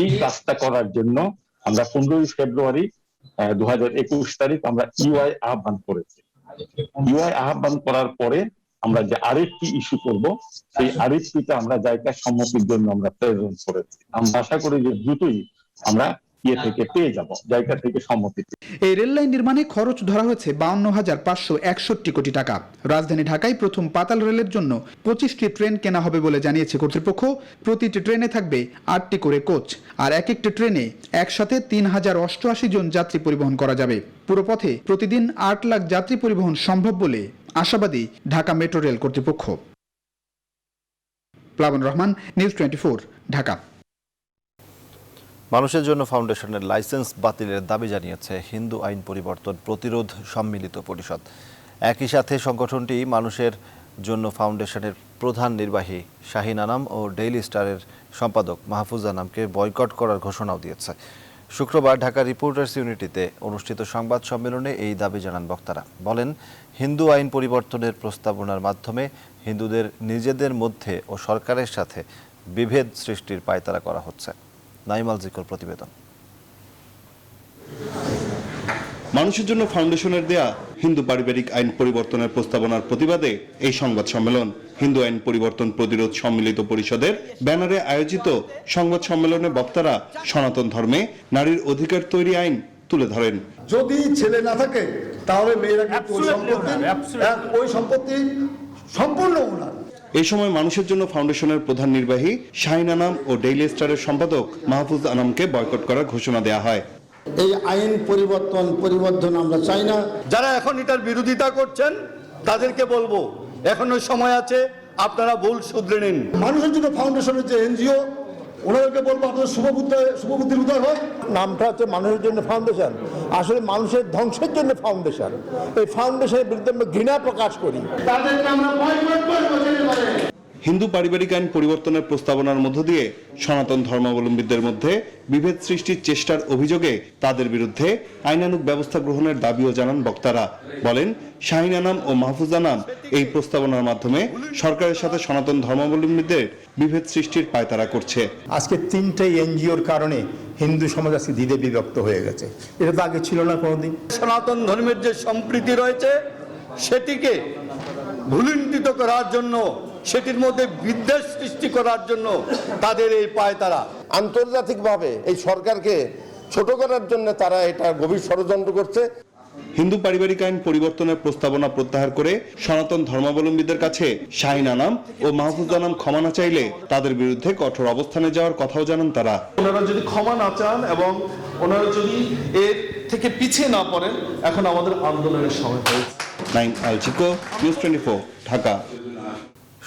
[SPEAKER 17] এই কাজটা করার জন্য আমরা 15 ফেব্রুয়ারি 2021 তারিখ আমরা ইউআই আহ্বান করেছি। ইউআই আহ্বান করার পরে আমরা যে আরএফপি ইস্যু করব, সেই আরএফপিতে আমরা জায়গা সম্মতির জন্য আমরা প্রেরণ করেছি। আমরা আশা করি যে দ্রুতই আমরা থেকে পেয়ে যাব, জায়গা থেকে সম্মতি।
[SPEAKER 16] এই রেল লাইন নির্মাণে খরচ ধরা হয়েছে 52,561 কোটি টাকা। রাজধানী ঢাকায় প্রথম পাতাল রেলের জন্য 25টি ট্রেন কেনা হবে বলে জানিয়েছে কর্তৃপক্ষ। প্রতিটি ট্রেনে থাকবে 8টি করে কোচ, আর এক একটি ট্রেনে একসাথে 3088 জন যাত্রী পরিবহন করা যাবে। পুরো পথে প্রতিদিন 8 লাখ যাত্রী পরিবহন সম্ভব বলে আশাবাদী ঢাকা মেট্রো রেল কর্তৃপক্ষ। প্লাবন রহমান, নিউজ 24, ঢাকা।
[SPEAKER 1] মানুষের জন্য ফাউন্ডেশনের লাইসেন্স বাতিলের দাবি জানিয়েছে হিন্দু আইন পরিবর্তন প্রতিরোধ সম্মিলিত পরিষদ। একই সাথে সংগঠনটি মানুষের জন্য ফাউন্ডেশনের প্রধান নির্বাহী শাহিন আনাম ও ডেইলি স্টারের সম্পাদক মাহফুজ আনামকে বয়কট করার ঘোষণাও দিয়েছে। শুক্রবার ঢাকা রিপোর্টার্স ইউনিটিতে অনুষ্ঠিত সংবাদ সম্মেলনে এই দাবি জানান বক্তারা। বলেন, হিন্দু আইন পরিবর্তনের প্রস্তাবনার মাধ্যমে হিন্দুদের নিজেদের মধ্যে ও সরকারের সাথে বিভেদ সৃষ্টির পায়তারা করা হচ্ছে। নাইমাল জিকর প্রতিবেদন।
[SPEAKER 18] মানুষের জন্য ফাউন্ডেশনের দেয়া হিন্দু পারিবারিক আইন পরিবর্তনের প্রস্তাবনার প্রতিবাদে এই সংবাদ সম্মেলন। হিন্দু আইন পরিবর্তন প্রতিরোধ সম্মিলিত পরিষদের ব্যানারে আয়োজিত সংবাদ সম্মেলনে বক্তারা সনাতন ধর্মে নারীর অধিকার তৈরি আইন তুলে ধরেন।
[SPEAKER 19] যদি ছেলে না থাকে তাহলে মেয়েরা ওই সম্পত্তি সম্পূর্ণ ওনার।
[SPEAKER 18] এই সময় মানুষের জন্য ফাউন্ডেশনের প্রধান নির্বাহী শাহিন আনাম ও ডেইলি স্টারের সম্পাদক মাহফুজ আনামকে বয়কট করার ঘোষণা দেওয়া হয়।
[SPEAKER 19] এই আইন পরিবর্তন আমরা চাই না। যারা এখন এটার বিরোধিতা করছেন তাদেরকে বলবো, এখনো সময় আছে, আপনারা ভুল শুধরে নিন। মানুষের জন্য ফাউন্ডেশনের যে এনজিও, ওনাদেরকে বলবো আপনাদের শুভবুদ্ধির উদয় হোক। নামটা হচ্ছে মানুষের জন্য ফাউন্ডেশন, আসলে মানুষের ধ্বংসের জন্য ফাউন্ডেশন। এই ফাউন্ডেশনের বিরুদ্ধে আমরা ঘৃণা প্রকাশ করি। তাদেরকে আমরা বয়কট করব।
[SPEAKER 18] হিন্দু পারিবারিক আইন পরিবর্তনের প্রস্তাবনার মধ্য দিয়ে সনাতন ধর্মাবলম্বীদের মধ্যে বিভেদ সৃষ্টির চেষ্টার অভিযোগে তাদের বিরুদ্ধে আইনানুগ ব্যবস্থা গ্রহণের দাবিও জানান বক্তারা। বলেন, শাহিন আনাম ও মাহফুজ আনাম এই প্রস্তাবনার মাধ্যমে সরকারের সাথে সনাতন ধর্মাবলম্বীদের বিভেদ সৃষ্টির পায়তারা করছে।
[SPEAKER 19] আজকে 3টে এনজিওর কারণে হিন্দু সমাজ আজকে দ্বিধে বিভক্ত হয়ে গেছে, এটা তো আগে ছিল না কোনোদিন। সনাতন ধর্মের যে সম্প্রীতি রয়েছে সেটিকে ভুলুণ্ঠিত করার জন্য, সেটির মধ্যে বিদ্বেষ সৃষ্টি করার জন্য তাদের এই পায়তারা।
[SPEAKER 20] আন্তর্জাতিকভাবে এই সরকারকে ছোট করার জন্য তারা এটা গভীর ষড়যন্ত্র করছে।
[SPEAKER 18] হিন্দু পারিবারিক আইন পরিবর্তনের প্রস্তাবনা প্রত্যাহার করে সনাতন ধর্মাবলম্বীদের কাছে শাহিন আনাম ও মাহফুজ আনাম ক্ষমা না চাইলে তাদের বিরুদ্ধে কঠোর অবস্থানে যাওয়ার কথাও জানান তারা।
[SPEAKER 21] ওনারা যদি ক্ষমা না চান এবং ওনারা যদি এর থেকে পিছিয়ে না পড়েন, এখন আমাদের আন্দোলনের সময় হয়েছে।
[SPEAKER 18] নাইম আল চিকো, নিউজ 24, ঢাকা।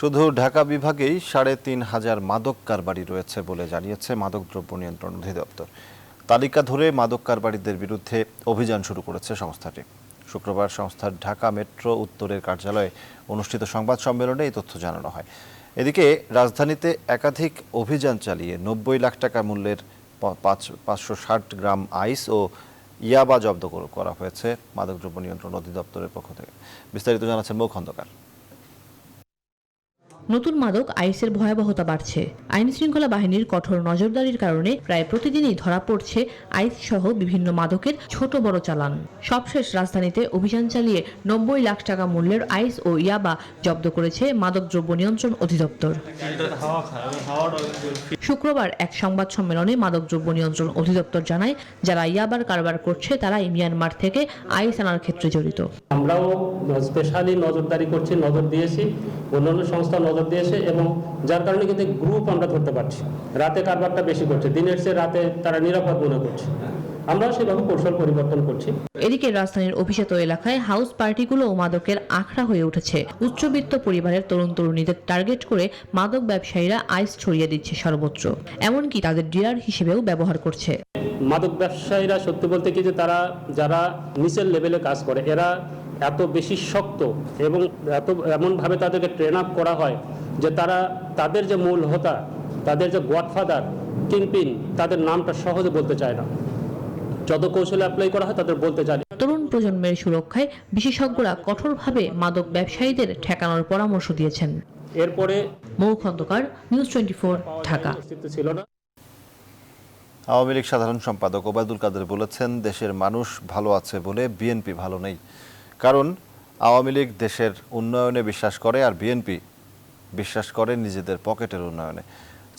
[SPEAKER 1] শুধু ঢাকা বিভাগেই ৩,৫০০ মাদক কারবারি রয়েছে বলে জানিয়েছে মাদকদ্রব্য নিয়ন্ত্রণ অধিদপ্তর। তালিকা ধরে মাদক কারবারিদের বিরুদ্ধে অভিযান শুরু করেছে সংস্থাটি। শুক্রবার সংস্থার ঢাকা মেট্রো উত্তরের কার্যালয়ে অনুষ্ঠিত সংবাদ সম্মেলনে এই তথ্য জানানো হয়। এদিকে রাজধানীতে একাধিক অভিযান চালিয়ে ৯০ লাখ টাকা মূল্যের ৫৬০ গ্রাম আইস ও ইয়াবা জব্দ করা হয়েছে মাদকদ্রব্য নিয়ন্ত্রণ অধিদপ্তরের পক্ষ থেকে। বিস্তারিত জানাচ্ছেন মৌ খন্দকার।
[SPEAKER 22] নতুন মাদক আইসের ভয়াবহতা বাড়ছে। আইন শৃঙ্খলা বাহিনীর কঠোর নজরদারির কারণে প্রায় প্রতিদিনই ধরা পড়ছে আইস সহ বিভিন্ন মাদকের ছোট বড় চালান। সবশেষ রাজধানীতে অভিযান চালিয়ে ৯০ লাখ টাকা মূল্যের আইস ও ইয়াবা জব্দ করেছে মাদকদ্রব্য নিয়ন্ত্রণ অধিদপ্তর। শুক্রবার এক সংবাদ সম্মেলনে মাদকদ্রব্য নিয়ন্ত্রণ অধিদপ্তর জানায়, যারা ইয়াবার কারবার করছে তারাই মিয়ানমার থেকে আইস আনার ক্ষেত্রে জড়িত।
[SPEAKER 23] আমরাও স্পেশালি নজরদারি করছি, নজর দিয়েছি, অন্যান্য সংস্থা নজর দিয়েছে, এবং যার কারণে কিন্তু গ্রুপ আমরা ধরতে পারছি। রাতে কারবারটা বেশি করছে, দিনের চেয়ে রাতে তারা নিরাপদ মনে করছে। আমরা সেভাবে কৌশল পরিবর্তন করছি।
[SPEAKER 22] এদিকে রাজধানীর অভিজাত এলাকায় হাউস পার্টিগুলো ও মাদকের আখড়া হয়ে উঠেছে। উচ্চবিত্ত পরিবারের তরুণ তরুণীদের টার্গেট করে মাদক ব্যবসায়ীরা আইস ছড়িয়ে দিচ্ছে সর্বত্র, এমনকি তাদের ডিলার হিসেবেও ব্যবহার করছে।
[SPEAKER 23] মাদক ব্যবসায়ীরা সত্যি বলতে কি যে তারা যারা নিচের লেভেলে কাজ করে, এরা এত বেশি শক্ত এবং এমনভাবে তাদেরকে ট্রেন আপ করা হয় যে তারা তাদের যে মূল হোতা, তাদের যে গডফাদার, কিংপিন, তাদের নামটা সহজে বলতে চায় না। যত কৌশলে অ্যাপ্লাই করা হয় তাদের বলতে চায়।
[SPEAKER 22] তরুণ প্রজন্মের সুরক্ষায় বিশেষজ্ঞরা কঠোরভাবে মাদক ব্যবসায়ীদের ঠেকানোর পরামর্শ দিয়েছেন।
[SPEAKER 23] এরপরে
[SPEAKER 22] মৌ খন্দকার, নিউজ 24, ঢাকা।
[SPEAKER 23] ছিল না।
[SPEAKER 1] আওয়ামী লীগ সাধারণ সম্পাদক ওবায়দুল কাদের বলেছেন, দেশের মানুষ ভালো আছে বলে বিএনপি ভালো নেই। কারণ আওয়ামী লীগ দেশের উন্নয়নে বিশ্বাস করে আর বিএনপি বিশ্বাস করে নিজেদের পকেটের উন্নয়নে।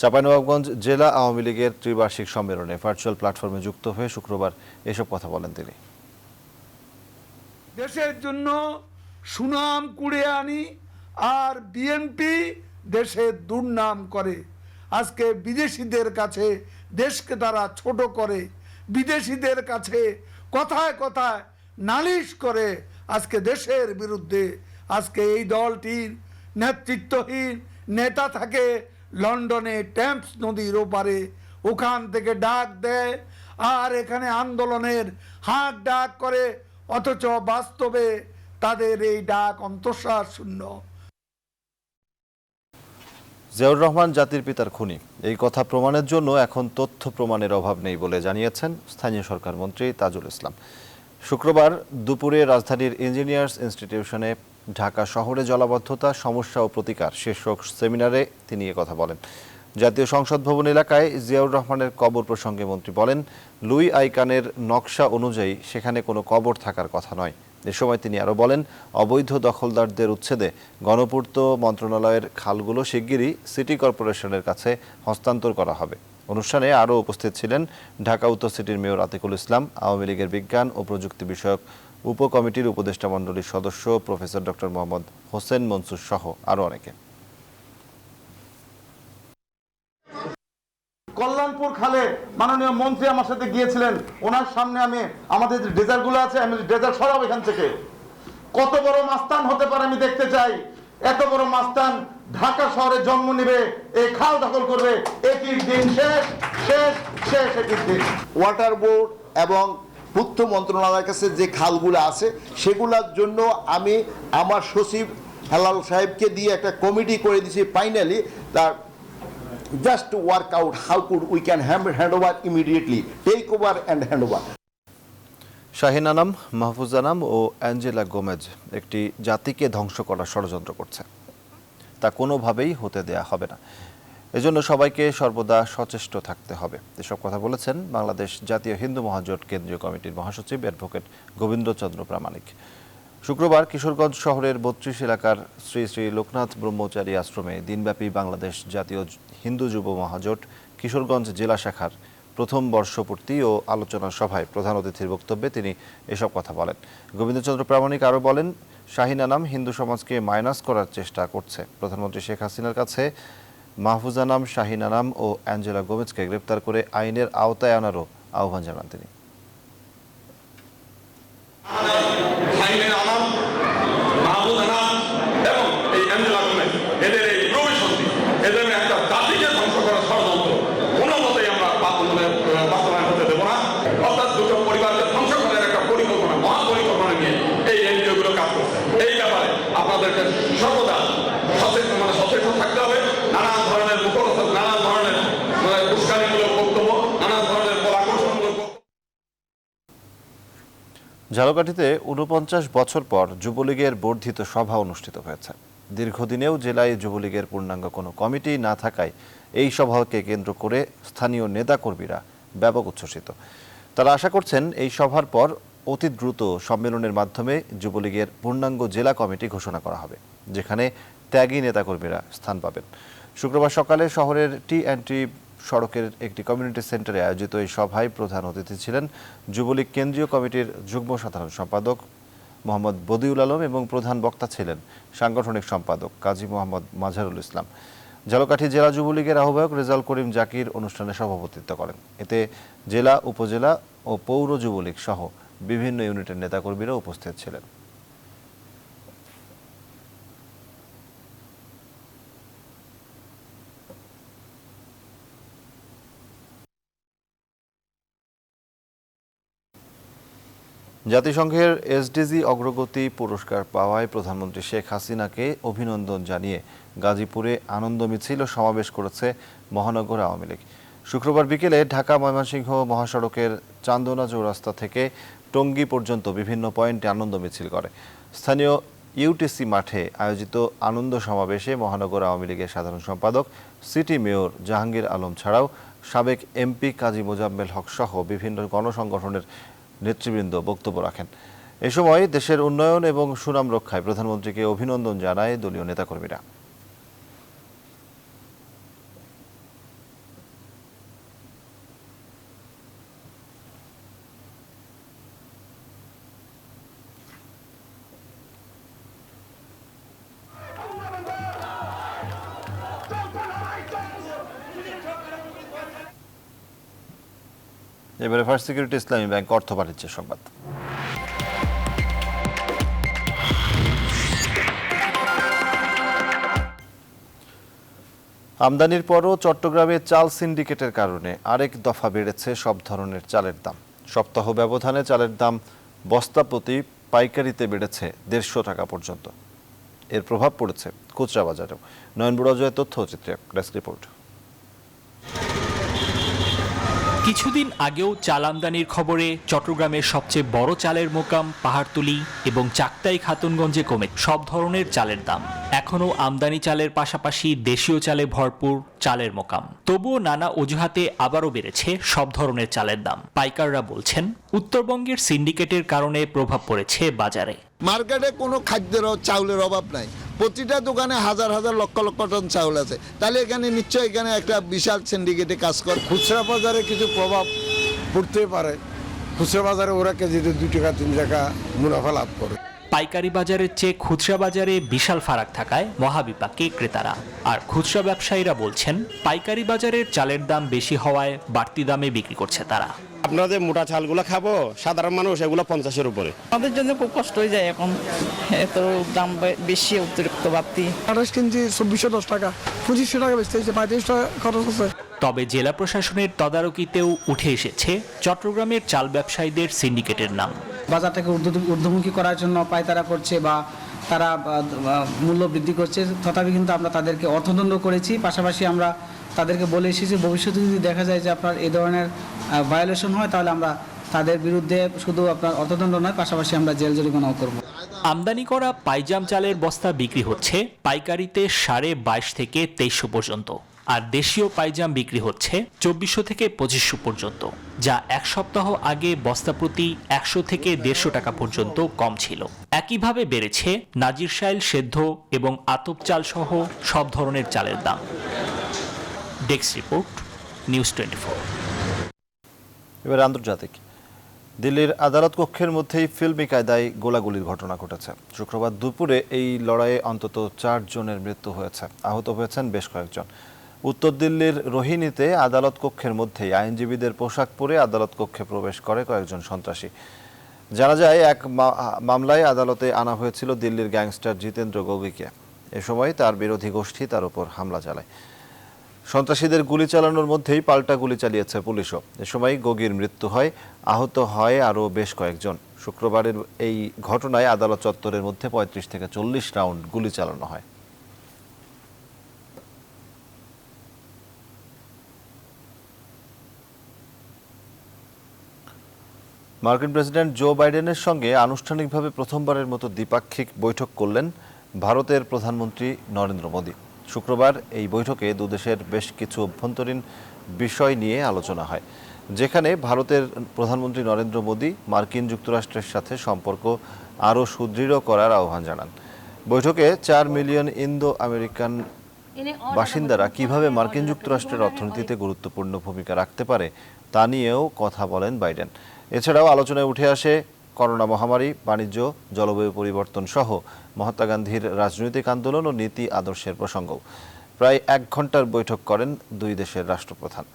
[SPEAKER 1] চাঁপাইনবাবগঞ্জ জেলা আওয়ামী লীগের ত্রিবার্ষিক সম্মেলনে ভার্চুয়াল প্ল্যাটফর্মে যুক্ত হয়ে শুক্রবার এসব কথা বলেন তিনি।
[SPEAKER 24] দেশের জন্য সুনাম কুড়িয়ে আনি আর বিএনপি দেশের দুর্নাম করে। আজকে বিদেশিদের কাছে দেশকে তারা ছোট করে, বিদেশিদের কাছে কথায় কথায় নালিশ করে আজকে দেশের বিরুদ্ধে। আজকে এই দলটির নেতৃত্বহীন নেতা থাকে লন্ডনে টেমস নদীর ওপারে, ওখান থেকে ডাক দেয় আর এখানে আন্দোলনের হাঁক ডাক করে, অথচ বাস্তবে তাদের এই ডাক অন্তঃসার শূন্য।
[SPEAKER 1] জিয়াউর রহমান জাতির পিতার খুনি, এই কথা প্রমাণের জন্য এখন তথ্য প্রমাণের অভাব নেই বলে জানিয়েছেন স্থানীয় সরকার মন্ত্রী তাজুল ইসলাম। শুক্রবার দুপুরে রাজধানীর ইঞ্জিনিয়ার্স ইনস্টিটিউশনে ঢাকা শহরে জলাবদ্ধতা, সমস্যা ও প্রতিকার শীর্ষক সেমিনারে তিনি কথা বলেন। জাতীয় সংসদ ভবন এলাকায় জিয়াউর রহমানের কবর প্রসঙ্গে মন্ত্রী বলেন, লুই আইকানের নকশা অনুযায়ী সেখানে কোনো কবর থাকার কথা নয়। এ সময় তিনি আরও বলেন, অবৈধ দখলদারদের উচ্ছেদে গণপূর্ত মন্ত্রণালয়ের খালগুলো শিগগিরই সিটি কর্পোরেশনের কাছে হস্তান্তর করা হবে। অনুষ্ঠানে আরও উপস্থিত ছিলেন ঢাকা উত্তর সিটির মেয়র আতিকুল ইসলাম, আওয়ামী লীগের বিজ্ঞান ও প্রযুক্তি বিষয়ক উপকমিটির উপদেষ্টা মণ্ডলীর সদস্য প্রফেসর ডক্টর মোহাম্মদ হোসেন মনসুর সহ আরও অনেকে।
[SPEAKER 25] কল্যাণপুর খালে মাননীয় মন্ত্রী আমার সাথে গিয়েছিলেন, ওনার সামনে আমি আমাদের যে ডেজার্টগুলো আছে আমি ডেজার্ট সরাব এখান থেকে। কত বড় মাস্তান হতে পারে আমি দেখতে চাই। এত বড় মাস্তান ঢাকা শহরে জন্ম নেবে, এই খাল দখল করবে, একই দিন শেষ শেষ শেষ একই দিন।
[SPEAKER 20] ওয়াটার বোর্ড এবং পূর্ত মন্ত্রণালয়ের কাছে যে খালগুলো আছে সেগুলোর জন্য আমি আমার সচিব
[SPEAKER 2] হেলাল সাহেবকে দিয়ে একটা কমিটি করে দিয়েছি ফাইনালি তার just work out how could we can hand over immediately take over and hand over.
[SPEAKER 1] Shahin Anam, Mahfuz Anam ও অ্যাঞ্জেলা গোমেজ একটি জাতিকে ধ্বংস করার ষড়যন্ত্র করছে, তা কোনোভাবেই হতে দেয়া হবে না। এজন্য সবাইকে সর্বদা সচেষ্ট থাকতে হবে। এসব কথা বলেছেন বাংলাদেশ জাতীয় হিন্দু মহাজোট কেন্দ্রীয় কমিটির মহাসচিব অ্যাডভোকেট গোবিন্দচন্দ্র প্রামাণিক। শুক্রবার কিশোরগঞ্জ শহরের ৩২ এলাকার শ্রী শ্রী লোকনাথ ব্রহ্মচারী আশ্রমে দিনব্যাপী বাংলাদেশ জাতীয় হিন্দু যুব মহাজোট কিশোরগঞ্জ জেলা শাখার প্রথম বর্ষপূর্তি ও আলোচনা সভায় প্রধান অতিথির বক্তব্যে তিনি এসব কথা বলেন। গোবিন্দচন্দ্র প্রামাণিক আরও বলেন, শাহিন আনাম হিন্দু সমাজকে মাইনাস করার চেষ্টা করছে। প্রধানমন্ত্রী শেখ হাসিনার কাছে মাহফুজ আনাম, শাহিন আনাম ও অ্যাঞ্জেলা গোমেজকে গ্রেপ্তার করে আইনের আওতায় আনারও আহ্বান জানান তিনি।
[SPEAKER 3] সর্বদা সচেতন থাকতে হবে। নানান ধরনের মুখরোচক, নানান ধরনের উস্কানিমূলক বক্তব্য, নানান ধরনের বলাকৌশলমূলক
[SPEAKER 1] ঝালকাঠিতে ৪৯ বছর পর যুবলীগের বর্ধিত সভা অনুষ্ঠিত হয়েছে। দীর্ঘদিনেও জেলায় যুবলীগের পূর্ণাঙ্গ কোনো কমিটি না থাকায় এই সভাকে কেন্দ্র করে স্থানীয় নেতাকর্মীরা ব্যাপক উচ্ছ্বসিত। তারা আশা করছেন এই সভার পর অতি দ্রুত সম্মেলনের মাধ্যমে যুবলীগের পূর্ণাঙ্গ জেলা কমিটি ঘোষণা করা হবে, যেখানে ত্যাগী নেতাকর্মীরা স্থান পাবেন। শুক্রবার সকালে শহরের টি&টি সড়কের একটি কমিউনিটি সেন্টারে আয়োজিত এই সভায় প্রধান অতিথি ছিলেন যুবলীগ কেন্দ্রীয় কমিটির যুগ্ম সাধারণ সম্পাদক মোহাম্মদ বদিউল আলম এবং প্রধান বক্তা ছিলেন সাংগঠনিক সম্পাদক কাজী মোহাম্মদ মাঝারুল ইসলাম। ঝালকাঠি জেলা যুবলীগের আহ্বায়ক রেজাউল করিম জাকির অনুষ্ঠানে সভাপতিত্ব করেন। এতে জেলা, উপজেলা ও পৌর যুবলীগ সহ বিভিন্ন ইউনিটের নেতাকর্মীরা উপস্থিত ছিলেন। জাতিসংঘের এসডিজি অগ্রগতি পুরস্কার পাওয়ায় প্রধানমন্ত্রী শেখ হাসিনাকে অভিনন্দন জানিয়ে গাজীপুরে আনন্দ মিছিল ও সমাবেশ করেছে মহানগর আওয়ামী লীগ। শুক্রবার বিকেলে ঢাকা-ময়মনসিংহ মহাসড়কের চান্দনা চৌরাস্তা থেকে টঙ্গী পর্যন্ত বিভিন্ন পয়েন্টে আনন্দ মিছিল করে। স্থানীয় ইউটিসি মাঠে আয়োজিত আনন্দ সমাবেশে মহানগর আওয়ামী লীগের সাধারণ সম্পাদক সিটি মেয়র জাহাঙ্গীর আলম ছাড়াও সাবেক এমপি কাজী মোজাম্মেল হক সহ বিভিন্ন গণসংগঠনের নেতৃবৃন্দ বক্তব্য রাখেন। এ সময় দেশের উন্নয়ন এবং সুনাম রক্ষায় প্রধানমন্ত্রীকে অভিনন্দন জানায় দলীয় নেতাকর্মীরা। এবারে ফার্স্ট সিকিউরিটি ইসলামী ব্যাংক অর্থ বাণিজ্যের সংবাদ। আমদানির পরও চট্টগ্রামে চাল সিন্ডিকেটের কারণে আরেক দফা বেড়েছে সব ধরনের চালের দাম। সপ্তাহ ব্যবধানে চালের দাম বস্তা প্রতি পাইকারিতে বেড়েছে ১৫০ টাকা পর্যন্ত। এর প্রভাব পড়েছে খুচরা বাজারেও। নয়ন বুড়াজয়ের তথ্যচিত্রে ডেস্ক রিপোর্ট।
[SPEAKER 4] কিছুদিন আগেও চাল আমদানির খবরে চট্টগ্রামের সবচেয়ে বড় চালের মোকাম পাহাড়তলী এবং চাকতাই খাতুনগঞ্জে কমে সব ধরনের চালের দাম। এখনও আমদানি চালের পাশাপাশি দেশীয় চালে ভরপুর চালের মোকাম। তবুও নানা অজুহাতে আবারও বেড়েছে সব ধরনের চালের দাম। পাইকাররা বলছেন উত্তরবঙ্গের সিন্ডিকেটের কারণে প্রভাব পড়েছে বাজারে।
[SPEAKER 6] মার্কেটে কোনো খাদ্যের চাউলের অভাব নাই, প্রতিটা দোকানে হাজার হাজার লক্ষ লক্ষ টন চাউল আছে। তাহলে এখানে নিশ্চয়ই এখানে একটা বিশাল সিন্ডিকেটে কাজ করে।
[SPEAKER 24] খুচরা বাজারে কিছু প্রভাব পড়তে পারে। খুচরা বাজারে ওরা কেজিতে 2 টাকা 3 টাকা মুনাফা লাভ করে।
[SPEAKER 4] পাইকারি বাজারের চেয়ে খুচরা বাজারে বিশাল ফারাক থাকায় মহাবিপাকে ক্রেতারা। আর খুচরা ব্যবসায়ীরা বলছেন পাইকারি বাজারের চালের দাম বেশি হওয়ায় বাড়তি দামে বিক্রি করছে তারা।
[SPEAKER 7] আপনাদের মোটা চালগুলো খাবো, সাধারণ মানুষ এগুলো 50-এর উপরে।
[SPEAKER 26] আমাদের জন্য খুব কষ্ট হয়ে যায় এখন, এত দাম বেশি, অতিরিক্ত বাড়তি।
[SPEAKER 24] 28 কেজি 2410 টাকা, 2500 টাকা বেচতে হচ্ছে, 35 টাকা খরচ হচ্ছে।
[SPEAKER 4] তবে জেলা প্রশাসনের তদারকিতেও উঠে এসেছে চট্টগ্রামের চাল ব্যবসায়ীদের সিন্ডিকেটের নাম।
[SPEAKER 27] বাজারটাকে ঊর্ধ্বমুখী করার জন্য পায়তারা করছে বা
[SPEAKER 5] তারা মূল্য বৃদ্ধি করছে, তথাপি কিন্তু আমরা তাদেরকে অর্থদণ্ড করেছি। পাশাপাশি আমরা তাদেরকে বলে এসেছি ভবিষ্যতে যদি দেখা যায় যে আপনার এই ধরনের ভায়োলেশন হয়, তাহলে আমরা তাদের বিরুদ্ধে শুধু আপনার অর্থদণ্ড নয়, পাশাপাশি আমরা জেল জরিমানাও করব।
[SPEAKER 4] আমদানি করা পাইজাম চালের বস্তা বিক্রি হচ্ছে পাইকারিতে 2250 থেকে 2300 পর্যন্ত, আর দেশীয় পাইজাম বিক্রি হচ্ছে 2400 থেকে 2500 পর্যন্ত, যা এক সপ্তাহ আগে বস্তা প্রতি 100 থেকে 150 টাকা পর্যন্ত কম ছিল। একইভাবে বেড়েছে নাজিরশাইল, সেদ্ধ এবং আতপ চাল সহ সব ধরনের চালের দাম। Desk report, news 24।
[SPEAKER 1] এবার আন্তর্জাতিক। দিল্লির আদালত কক্ষের মধ্যেই ফিল্মি কায়দায় গোলাগুলির ঘটনা ঘটেছে। শুক্রবার দুপুরে এই লড়াইয়ে অন্তত 4 জনের মৃত্যু হয়েছে, আহত হয়েছেন বেশ কয়েকজন। উত্তর দিল্লির রোহিণীতে আদালত কক্ষের মধ্যেই আইনজীবীদের পোশাক পরে আদালত কক্ষে প্রবেশ করে কয়েকজন সন্ত্রাসী। জানা যায় এক মামলায় আদালতে আনা হয়েছিল দিল্লির গ্যাংস্টার জিতেন্দ্র গগৈকে। এ সময় তার বিরোধী গোষ্ঠী তার উপর হামলা চালায়। সন্ত্রাসীদের গুলি চালানোর মধ্যেই পাল্টা গুলি চালিয়েছে পুলিশও। এ সময় গগৈর মৃত্যু হয়, আহত হয় আরও বেশ কয়েকজন। শুক্রবারের এই ঘটনায় আদালত চত্বরের মধ্যে 35 থেকে 40 রাউন্ড গুলি চালানো হয়। মার্কিন প্রেসিডেন্ট জো বাইডেনের সঙ্গে আনুষ্ঠানিকভাবে প্রথমবারের মতো দ্বিপাক্ষিক বৈঠক করলেন ভারতের প্রধানমন্ত্রী নরেন্দ্র মোদী। শুক্রবার এই বৈঠকে দুদেশের বেশ কিছু অভ্যন্তরীণ বিষয় নিয়ে আলোচনা হয়, যেখানে ভারতের প্রধানমন্ত্রী নরেন্দ্র মোদী মার্কিন যুক্তরাষ্ট্রের সাথে সম্পর্ক আরও সুদৃঢ় করার আহ্বান জানান। বৈঠকে 4 মিলিয়ন ইন্দো আমেরিকান বাসিন্দারা কিভাবে মার্কিন যুক্তরাষ্ট্রের অর্থনীতিতে গুরুত্বপূর্ণ ভূমিকা রাখতে পারে তা নিয়েও কথা বলেন বাইডেন। এছাড়াও আলোচনায় উঠে আসে করোনা মহামারী, বাণিজ্য, জলবায়ু পরিবর্তন সহ মহাত্মা গান্ধীর রাজনৈতিক আন্দোলন ও নীতি আদর্শের প্রসঙ্গও। প্রায় 1 ঘন্টার বৈঠক করেন দুই দেশের রাষ্ট্রপ্রধান।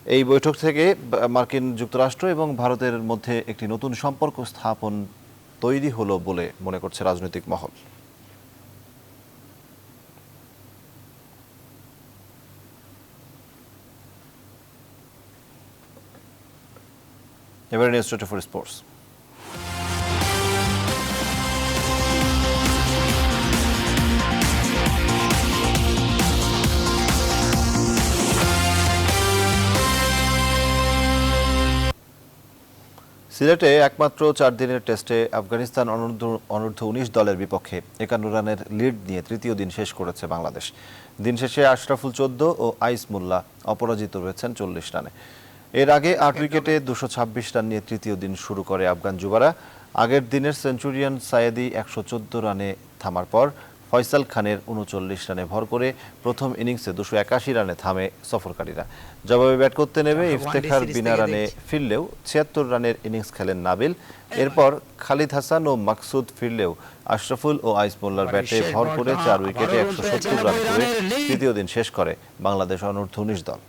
[SPEAKER 1] এই বৈঠক থেকে মার্কিন যুক্তরাষ্ট্র এবং ভারতের মধ্যে একটি নতুন সম্পর্ক স্থাপন তৈরি হলো বলে মনে করছে রাজনৈতিক মহল। এবারে নিউজ 24 স্পোর্টস। সিলেটে একমাত্র 4 দিনের টেস্টে আফগানিস্তান অনূর্ধ্ব 19 দলের বিপক্ষে 51 রানের লিড নিয়ে তৃতীয় দিন শেষ করেছে বাংলাদেশ। দিন শেষে আশরাফুল 14 ও আইস মোল্লা অপরাজিত রয়েছেন 40 রানে। এর আগে 8 উইকেটে 226 রান নিয়ে তৃতীয় দিন শুরু করে আফগান যুবারা। আগের দিনের সেঞ্চুরিয়ান সায়েদি 114 রানে থামার পর ফয়সাল খানের 39 রানে ভর করে প্রথম ইনিংসে 281 রানে থামে সফরকারীরা। জবাবে ব্যাট করতে নেমে ইফতেখার বিনা রানে ফিরলেও 76 রানের ইনিংস খেলেন নাবিল। এরপর খালিদ হাসান ও মাকসুদ ফিরলেও আশরাফুল ও আইস মোল্লার ব্যাটে ভর করে 4 উইকেটে 170 রান করে তৃতীয় দিন শেষ করে বাংলাদেশ অনূর্ধ্ব 19 দল।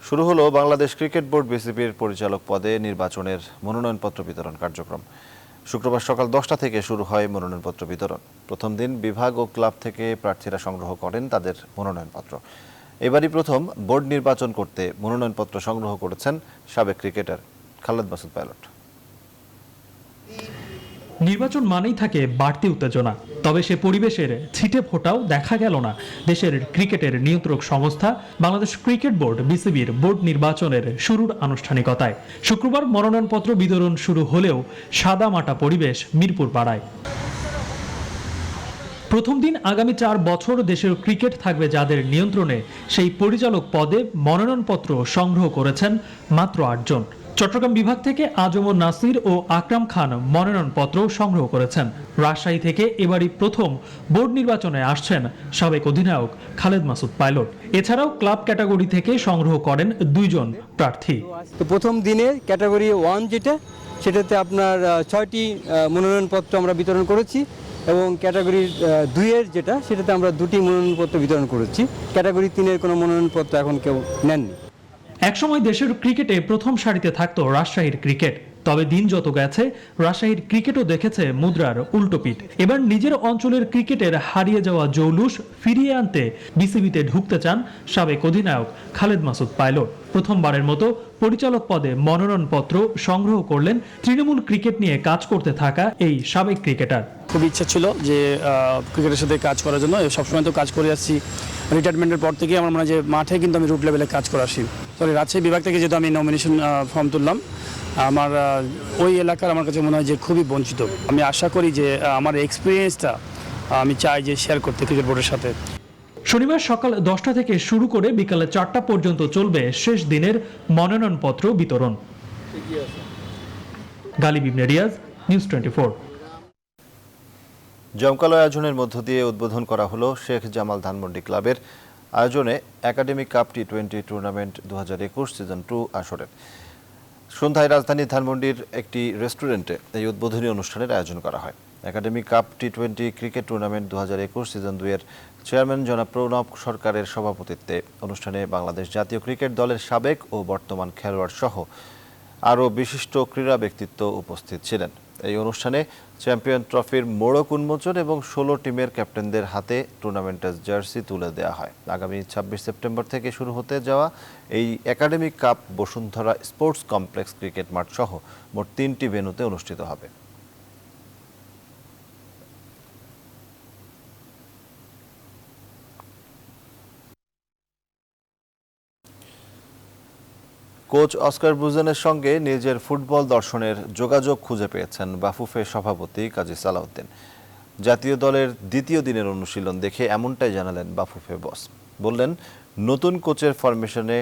[SPEAKER 1] শুরু হলো বাংলাদেশ ক্রিকেট বোর্ড বিসিবির পরিচালক পদে নির্বাচনের মনোনয়নপত্র বিতরণ কার্যক্রম। শুক্রবার সকাল 10টা থেকে শুরু হয় মনোনয়নপত্র বিতরণ। প্রথম দিন বিভাগ ও ক্লাব থেকে প্রার্থীরা সংগ্রহ করেন তাদের মনোনয়নপত্র। এবারই প্রথম বোর্ড নির্বাচন করতে মনোনয়নপত্র সংগ্রহ করেছেন সাবেক ক্রিকেটার খালেদ মাসুদ পাইলট।
[SPEAKER 8] নির্বাচন মানেই থাকে বাড়তি উত্তেজনা, তবে সে পরিবেশের ছিটে ফোটাও দেখা গেল না দেশের ক্রিকেটের নিয়ন্ত্রক সংস্থা বাংলাদেশ ক্রিকেট বোর্ড বিসিবির বোর্ড নির্বাচনের শুরুর আনুষ্ঠানিকতায়। শুক্রবার মনোনয়নপত্র বিতরণ শুরু হলেও সাদামাটা পরিবেশ মিরপুর পাড়ায়। প্রথম দিন আগামী 4 বছর দেশের ক্রিকেট থাকবে যাদের নিয়ন্ত্রণে, সেই পরিচালক পদে মনোনয়নপত্র সংগ্রহ করেছেন মাত্র 8 জন। চট্টগ্রাম বিভাগ থেকে আজমর নাসির ও আকরাম খান মনোনয়নপত্র সংগ্রহ করেছেন। রাজশাহী থেকে এবারই প্রথম বোর্ড নির্বাচনে আসছেন সাবেক অধিনায়ক খালেদ মাসুদ পাইলট। এছাড়াও ক্লাব ক্যাটাগরি থেকে সংগ্রহ করেন 2 জন প্রার্থী।
[SPEAKER 9] তো প্রথম দিনে ক্যাটাগরি 1 সেটাতে আপনার 6টি মনোনয়নপত্র আমরা বিতরণ করেছি এবং ক্যাটাগরি 2 সেটাতে আমরা 2টি মনোনয়নপত্র বিতরণ করেছি। ক্যাটাগরি 3 কোনো মনোনয়নপত্র এখন কেউ নেননি।
[SPEAKER 8] একসময় দেশের ক্রিকেটে প্রথম সারিতে থাকতো রাজশাহীর ক্রিকেট, তবে দিন যত গেছে রাজশাহীর ক্রিকেটও দেখেছে মুদ্রার উল্টো পিঠ। এবার নিজের অঞ্চলের ক্রিকেটের হারিয়ে যাওয়া জৌলুস ফিরিয়ে আনতে বিসিবিতে ঢুকতে চান সাবেক অধিনায়ক খালেদ মাসুদ পাইলট। প্রথমবারের মতো পরিচালক পদে মনোনয়নপত্র সংগ্রহ করলেন তৃণমূল ক্রিকেট নিয়ে কাজ করতে থাকা এই সাবেক ক্রিকেটার।
[SPEAKER 10] খুব ইচ্ছা ছিল যে ক্রিকেটের সাথে কাজ করার জন্য, সবসময় তো কাজ করে আসছি। রিটায়ারমেন্টের পর থেকে আমার মনে হয় যে মাঠে কিন্তু আমি রুট লেভেলে কাজ করে আসি। রাজশাহী বিভাগ থেকে যেহেতু আমি নমিনেশন ফর্ম তুললাম, আমার ওই এলাকার আমার কাছে মনে হয় যে খুবই বঞ্চিত। আমি আশা করি যে আমার এক্সপিরিয়েন্সটা আমি চাই যে শেয়ার করতে ক্রিকেট বোর্ডের সাথে।
[SPEAKER 8] শনিবার সকাল 10টা থেকে শুরু করে বিকালে 4টা পর্যন্ত চলবে শেষ দিনের মনোনয়নপত্র বিতরণ। গালিব ইবনে রিয়াজ, নিউজ 24।
[SPEAKER 1] জমকালো আয়োজনের মধ্য দিয়ে উদ্বোধন করা হলো শেখ জামাল ধানমন্ডি ক্লাবের আয়োজনে academic cup T20 tournament 2021 season 2 আসরের। সন্ধ্যায় রাজধানীর ধানমন্ডির একটি রেস্টুরেন্টে এই উদ্বোধনী অনুষ্ঠানের আয়োজন করা হয়। Academic cup T20 cricket tournament 2021 season 2 এর চেয়ারম্যান জনাব প্রণব সরকারের সভাপতিত্বে অনুষ্ঠানে বাংলাদেশ জাতীয় ক্রিকেট দলের সাবেক ও বর্তমান খেলোয়াড় সহ আরও বিশিষ্ট ক্রীড়া ব্যক্তিত্ব উপস্থিত ছিলেন। এই অনুষ্ঠানে চ্যাম্পিয়ন ট্রফির মোড়ক উন্মোচন এবং 16 টিমের ক্যাপ্টেনদের হাতে টুর্নামেন্টের জার্সি তুলে দেওয়া হয়। আগামী 26 সেপ্টেম্বর থেকে শুরু হতে যাওয়া এই academic cup Bashundhara sports complex cricket মাঠ সহ মোট 3টি ভেন্যুতে অনুষ্ঠিত হবে। কোচ অস্কার ব্রুজেনের সঙ্গে নিজের ফুটবল দর্শনের যোগাযোগ খুঁজে পেয়েছেন বাফুফের সভাপতি কাজী সালাউদ্দিন। জাতীয় দলের দ্বিতীয় দিনের অনুশীলন দেখে এমনটাই জানালেন বাফুফে বস। বললেন, নতুন কোচের ফরমেশনে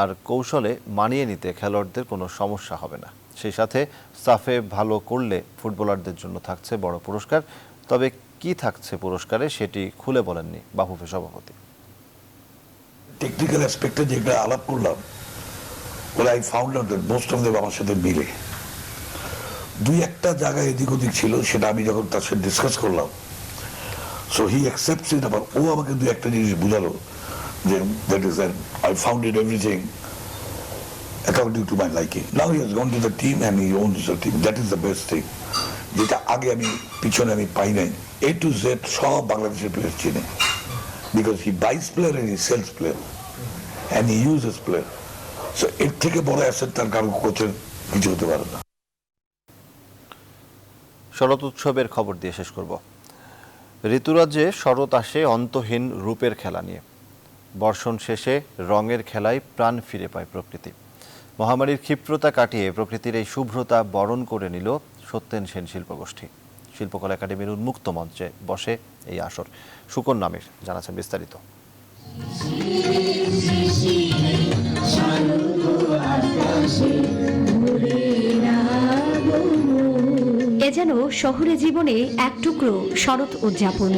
[SPEAKER 1] আর কৌশলে মানিয়ে নিতে খেলোয়াড়দের কোনো সমস্যা হবে না। সেই সাথে সাফে ভালো করলে ফুটবলারদের জন্য থাকছে বড় পুরস্কার। তবে কি থাকছে পুরস্কারে সেটি খুলে বলেননি বাফুফে সভাপতি।
[SPEAKER 11] টেকনিক্যাল অ্যাসপেক্টে যেটা আলাপ করলাম, well, I found out that most of them আমার সাথে মিলে। দুই একটা জায়গায় এদিক ওদিক ছিল, সেটা আমি যখন তার সাথে ডিসকাস করলাম, সো হি অ্যাকসেপ্টস ইট। আবার ও আমাকে দুই একটা জিনিস বুঝালো যে that is that I found it everything according to my liking. Now he has gone to the team and he ওনস the team. That is the best thing, যেটা আগে আমি পিছনে আমি পাই নাই। A to Z সব বাংলাদেশের প্লেয়ার চিনে, because he buys player and he sells player and he uses player. So এর থেকে বড় অ্যাসেট তার কারো কোচের কিছু হতে পারে না।
[SPEAKER 1] শরৎ উৎসবের খবর দিয়ে শেষ করব। ঋতুরাজ্যে শরৎ আসে অন্তহীন রূপের খেলা নিয়ে। বর্ষণ শেষে রঙের খেলায় প্রাণ ফিরে পায় প্রকৃতি। মহামারীর ক্ষিপ্রতা কাটিয়ে প্রকৃতির এই শুভ্রতা বরণ করে নিল সত্যেন সেন শিল্পগোষ্ঠী। শিল্পকলা একাডেমির উন্মুক্ত মঞ্চে বসে এই আসর। সুকন নামের জানাচ্ছেন বিস্তারিত।
[SPEAKER 12] এ যেন শহুরে জীবনে এক টুকরো শরৎ উদযাপন।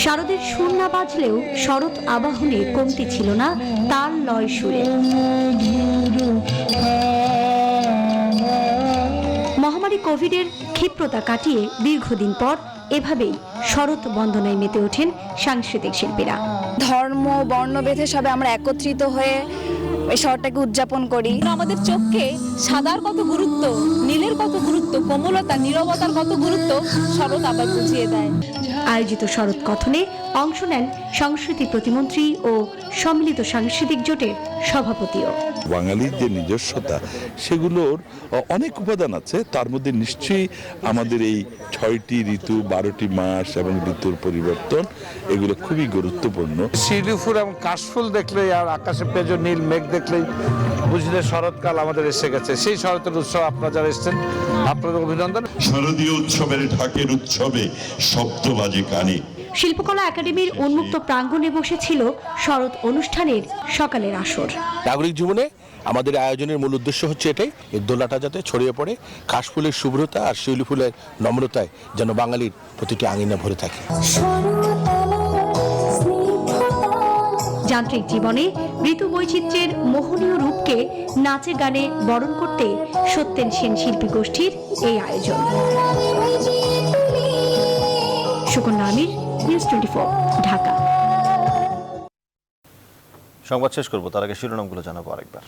[SPEAKER 12] শারদের সুর না বাজলেও শরৎ আবাহনে কমতি ছিল না তাল লয় সুরে। মহামারী কোভিডের ক্ষিপ্রতা কাটিয়ে দীর্ঘদিন পর এভাবেই শরৎ বন্দনায় মেতে ওঠেন সাংস্কৃতিক শিল্পীরা।
[SPEAKER 13] ধর্ম বর্ণভেদে সবাই আমরা একত্রিত হয়ে এই শহরটাকে উদযাপন করি। আমাদের চোখকে সাদার কত গুরুত্ব, নীলের কত গুরুত্ব, কোমলতা, নীরবতার কত গুরুত্ব শরৎ আবার বুঝিয়ে দেয়।
[SPEAKER 12] আয়োজিত শরৎ কথনে অংশ নেন সংস্কৃতি প্রতিমন্ত্রী ও সম্মিলিত সাংস্কৃতিক জোটের সভাপতিও।
[SPEAKER 14] বাঙালির যে নিজস্বতা, সেগুলোর অনেক উপাদান আছে। তার মধ্যে নিশ্চয়ই আমাদের এই 6টি ঋতু, 12টি মাস এবং ঋতুর পরিবর্তন, এগুলো খুবই গুরুত্বপূর্ণ।
[SPEAKER 15] শিউলি ফুল এবং কাশফুল দেখলেই আর আকাশে পেজ নীল মেঘ দেখলেই বুঝলে শরৎকাল আমাদের এসে গেছে। সেই শরতের উৎসব আপনারা যারা এসেছেন, আপনাদের অভিনন্দন।
[SPEAKER 27] শারদীয় উৎসবের ঢাকের উৎসবে শব্দ বাজে কানে।
[SPEAKER 12] শিল্পকলা একাডেমির উন্মুক্ত প্রাঙ্গণে বসেছিল শরৎ অনুষ্ঠানের সকালের আসর।
[SPEAKER 28] নাগরিক জীবনে আমাদের আয়োজনের মূল উদ্দেশ্য হচ্ছে এটাই, এই দোলাটা যাতে ছড়িয়ে পড়ে কাশফুলের শুভ্রতা আর শিউলি ফুলের নম্রতায় যেন বাঙালির প্রতিটি আঙিনা ভরে থাকে।
[SPEAKER 12] যান্ত্রিক জীবনে ঋতু বৈচিত্র্যের মোহনীয় রূপকে নাচে গানে বরণ করতে সত্যেন সেন শিল্পী গোষ্ঠীর এই আয়োজন। সুকন্যা আমির, নিউজ 24, ঢাকা।
[SPEAKER 1] সংবাদ শেষ করব, তার আগে শিরোনামগুলো জানাবো আরেকবার।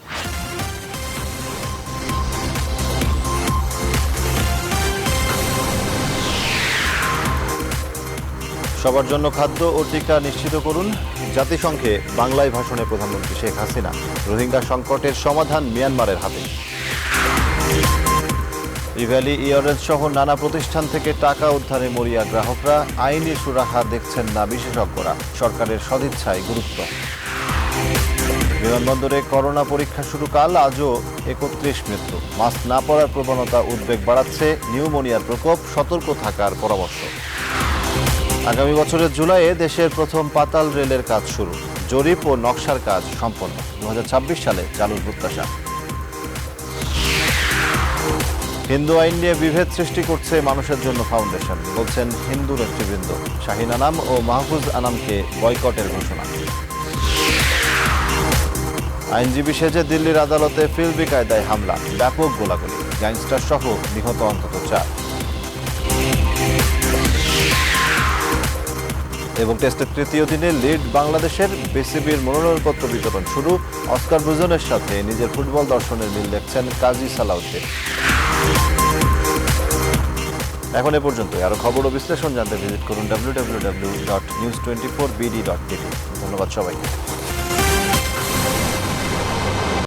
[SPEAKER 1] সবার জন্য খাদ্য ও টিকা নিশ্চিত করুন। জাতিসংঘে বাংলায় ভাষণে প্রধানমন্ত্রী শেখ হাসিনা। রোহিঙ্গা সংকটের সমাধান মিয়ানমারের হাতে। ইভ্যালি ইয়ারেন্স সহ নানা প্রতিষ্ঠান থেকে টাকা উদ্ধারে মরিয়া গ্রাহকরা। আইনি সুরাহা দেখছেন না বিশেষজ্ঞরা। সরকারের সদিচ্ছায় গুরুত্ব। বিমানবন্দরে করোনা পরীক্ষা শুরু কাল, আজও 31 মৃত্যু। মাস্ক না পরার প্রবণতা উদ্বেগ বাড়াচ্ছে। নিউমোনিয়ার প্রকোপ, সতর্ক থাকার পরামর্শ। আগামী বছরের জুলাইয়ে দেশের প্রথম পাতাল রেলের কাজ শুরু। জরিপ ও নকশার কাজ সম্পন্ন। 2026 সালে চালুর প্রত্যাশা। হিন্দু আইন নিয়ে বিভেদ সৃষ্টি করছে মানুষের জন্য ফাউন্ডেশন, বলছেন হিন্দু নেতৃবৃন্দ। শাহিন আনাম ও মাহফুজ আনামকে বয়কটের ঘোষণা। আইনজীবী সেজে দিল্লির আদালতে ফিল্মি কায়দায় হামলা, ব্যাপক গোলাগুলি, গ্যাংস্টার সহ নিহত অন্তত 4। এবং টেস্টের তৃতীয় দিনে লিড বাংলাদেশের। বিসিবির মনোনয়নপত্র বিতরণ শুরু। অস্কার ব্রুজনের সাথে নিজের ফুটবল দর্শনের মিল দেখছেন কাজী সালাউদ্দিন। এখন এ পর্যন্ত। আরো খবর ও বিশ্লেষণ জানতে ভিজিট করুন www.news24bd.tv। ধন্যবাদ সবাইকে।